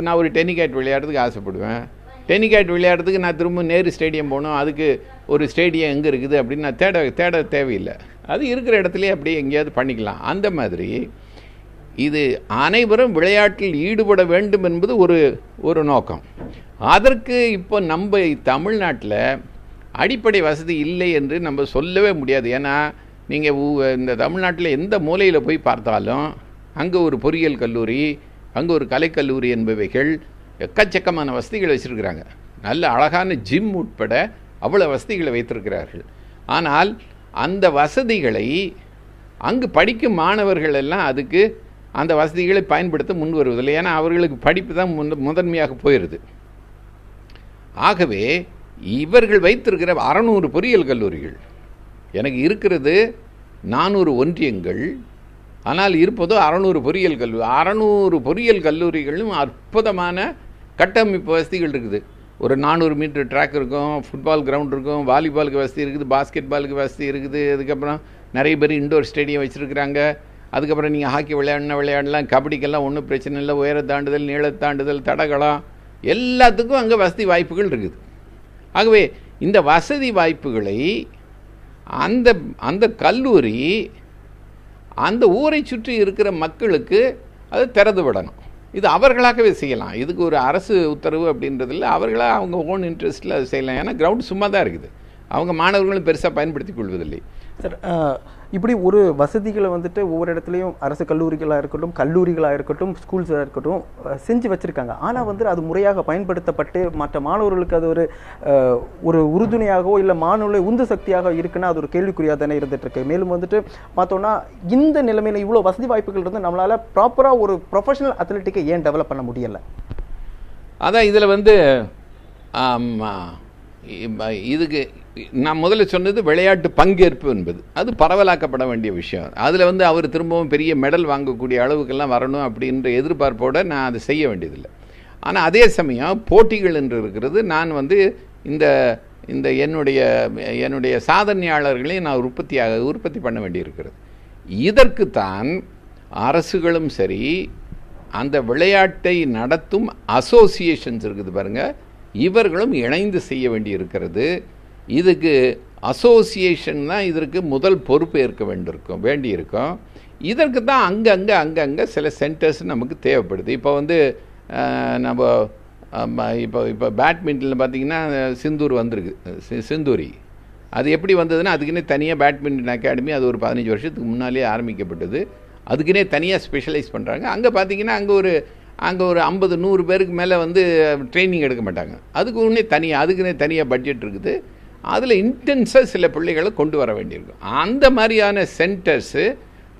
நான் ஒரு டென்னிகேட் விளையாடுறதுக்கு ஆசைப்படுவேன். டென்னிகேட் விளையாடுறதுக்கு நான் திரும்ப நேரு ஸ்டேடியம் போகணும், அதுக்கு ஒரு ஸ்டேடியம் எங்கே இருக்குது அப்படின்னு நான் தேட தேவையில்லை. அது இருக்கிற இடத்துலையே அப்படியே எங்கேயாவது பண்ணிக்கலாம். அந்த மாதிரி இது அனைவரும் விளையாட்டில் ஈடுபட வேண்டும் என்பது ஒரு நோக்கம். அதற்கு இப்போ நம்ம தமிழ்நாட்டில் அடிப்படை வசதி இல்லை என்று நம்ம சொல்லவே முடியாது. ஏன்னா நீங்கள் இந்த தமிழ்நாட்டில் எந்த மூலையில் போய் பார்த்தாலும் அங்கே ஒரு பொறியியல் கல்லூரி, அங்கே ஒரு கலைக்கல்லூரி என்பவைகள் எக்கச்சக்கமான வசதிகள் வச்சுருக்கிறாங்க. நல்ல அழகான ஜிம் உட்பட அவ்வளோ வசதிகளை வைத்திருக்கிறார்கள். ஆனால் அந்த வசதிகளை அங்கு படிக்கும் மாணவர்கள் எல்லாம் அதுக்கு அந்த வசதிகளை பயன்படுத்த முன் வருவதில்லை. ஏன்னா அவர்களுக்கு படிப்பு தான் முதன்மையாக போயிடுது. ஆகவே இவர்கள் வைத்திருக்கிற 600 பொறியியல் கல்லூரிகள், எனக்கு இருக்கிறது 400 ஒன்றியங்கள், ஆனால் இருப்பதோ 600 பொறியியல் கல்லூரி. 600 பொறியியல் கல்லூரிகளும் அற்புதமான கட்டமைப்பு வசதிகள் இருக்குது. ஒரு 400 மீட்டர் ட்ராக் இருக்கும், ஃபுட்பால் கிரவுண்ட் இருக்கும், வாலிபாலுக்கு வசதி இருக்குது, பாஸ்கெட் பாலுக்கு வசதி இருக்குது. அதுக்கப்புறம் நிறைய பேர் இண்டோர் ஸ்டேடியம் வச்சுருக்குறாங்க. அதுக்கப்புறம் நீங்கள் ஹாக்கி விளையாடலாம், கபடிக்கெல்லாம் ஒன்றும் பிரச்சனை இல்லை. உயர தாண்டுதல், நீள தாண்டுதல், தடகளம் எல்லாத்துக்கும் அங்கே வசதி வாய்ப்புகள் இருக்குது. ஆகவே இந்த வசதி வாய்ப்புகளை அந்த கல்லூரி அந்த ஊரை சுற்றி இருக்கிற மக்களுக்கு அது திறந்து விடணும். இது அவர்களாகவே செய்யலாம். இதுக்கு ஒரு அரசு உத்தரவு அப்படின்றதில்ல, அவர்களாக அவங்க ஓன் இன்ட்ரெஸ்ட்டில் அது செய்யலாம். ஏன்னா கிரவுண்ட் சும்மா தான் இருக்குது, அவங்க மாணவர்களும் பெருசாக பயன்படுத்தி கொள்வதில்லை. சார், இப்படி ஒரு வசதிகளை வந்துட்டு ஒவ்வொரு இடத்துலையும் அரசு கல்லூரிகளாக இருக்கட்டும், ஸ்கூல்ஸாக இருக்கட்டும் செஞ்சு வச்சுருக்காங்க. ஆனால் வந்து அது முறையாக பயன்படுத்தப்பட்டு மற்ற மாணவர்களுக்கு அது ஒரு உறுதுணையாகவோ இல்லை மாணவர்களை உந்து சக்தியாக இருக்குன்னா அது ஒரு கேள்விக்குறியாக தானே இருந்துகிட்ருக்கு. மேலும் வந்துட்டு பார்த்தோன்னா இந்த நிலைமையில் இவ்வளோ வசதி வாய்ப்புகள் இருந்து நம்மளால் ப்ராப்பராக ஒரு ப்ரொஃபஷனல் அத்லெட்டிக்கை ஏன் டெவலப் பண்ண முடியலை? அதான் இதில் வந்து இதுக்கு நான் முதல்ல சொன்னது விளையாட்டு பங்கேற்பு என்பது அது பரவலாக்கப்பட வேண்டிய விஷயம். அதில் வந்து அவர் திரும்பவும் பெரிய மெடல் வாங்கக்கூடிய அளவுக்கெல்லாம் வரணும் அப்படின்ற எதிர்பார்ப்போடு நான் அதை செய்ய வேண்டியதில்லை. ஆனால் அதே சமயம் போட்டிகள் என்று இருக்கிறது, நான் வந்து இந்த என்னுடைய சாதனையாளர்களையும் நான் உற்பத்தி பண்ண வேண்டியிருக்கிறது. இதற்குத்தான் அரசுகளும் சரி, அந்த விளையாட்டை நடத்தும் அசோசியேஷன்ஸ் இருக்குது பாருங்கள், இவர்களும் இணைந்து செய்ய வேண்டி இருக்கிறது. இதுக்கு அசோசியேஷன் தான் இதற்கு முதல் பொறுப்பு ஏற்க வேண்டியிருக்கும். இதற்கு தான் அங்கங்கே சில சென்டர்ஸ் நமக்கு தேவைப்படுது. இப்போ வந்து இப்போ பேட்மிண்டனில் பார்த்திங்கன்னா சிந்தூரி அது எப்படி வந்ததுன்னா, அதுக்குன்னே தனியாக பேட்மிண்டன் அகாடமி அது ஒரு 15 வருஷத்துக்கு முன்னாலே ஆரம்பிக்கப்பட்டது. அதுக்குன்னே தனியாக ஸ்பெஷலைஸ் பண்ணுறாங்க. அங்கே பார்த்தீங்கன்னா அங்கே ஒரு 50-100 பேருக்கு மேலே வந்து ட்ரைனிங் எடுக்க மாட்டாங்க. அதுக்குன்னே தனியாக பட்ஜெட் இருக்குது. அதில் இன்டென்ஸாக சில பிள்ளைகளை கொண்டு வர வேண்டியிருக்கும். அந்த மாதிரியான சென்டர்ஸு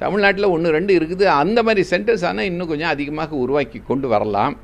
தமிழ்நாட்டில் 1-2 இருக்குது. அந்த மாதிரி சென்டர்ஸ் ஆனால் இன்னும் கொஞ்சம் அதிகமாக உருவாக்கி கொண்டு வரலாம்.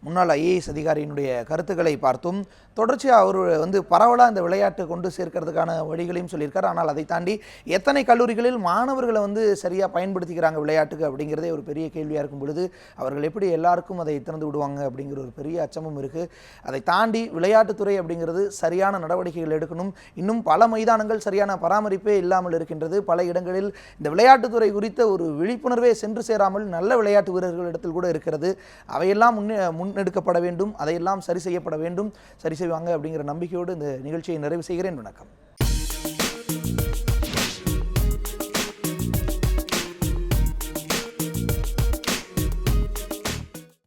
முன்னாள் ஐஏஎஸ் அதிகாரியினுடைய கருத்துக்களை பார்த்தும் தொடர்ச்சியாக அவர் வந்து பரவலாக இந்த விளையாட்டு கொண்டு சேர்க்கறதுக்கான வழிகளையும் சொல்லியிருக்காரு. ஆனால் அதை தாண்டி எத்தனை கல்லூரிகளில் மாணவர்களை வந்து சரியாக பயன்படுத்திக்கிறாங்க விளையாட்டுக்கு அப்படிங்கிறதே ஒரு பெரிய கேள்வியாக இருக்கும் பொழுது அவர்கள் எப்படி எல்லாருக்கும் அதை திறந்து விடுவாங்க அப்படிங்கிற ஒரு பெரிய அச்சமும் இருக்குது. அதை தாண்டி விளையாட்டுத்துறை அப்படிங்கிறது சரியான நடவடிக்கைகள் எடுக்கணும். இன்னும் பல மைதானங்கள் சரியான பராமரிப்பே இல்லாமல் இருக்கின்றது. பல இடங்களில் இந்த விளையாட்டுத்துறை குறித்த ஒரு விழிப்புணர்வே சென்று சேராமல் நல்ல விளையாட்டு வீரர்களிடத்தில் கூட இருக்கிறது. அவையெல்லாம் முன்னெடுக்கப்பட வேண்டும். அதையெல்லாம் சரி செய்யப்பட வேண்டும். சரி செய்வாங்க அப்படிங்கிற நம்பிக்கையோடு இந்த நிகழ்ச்சியை நிறைவு செய்கிறேன். வணக்கம்.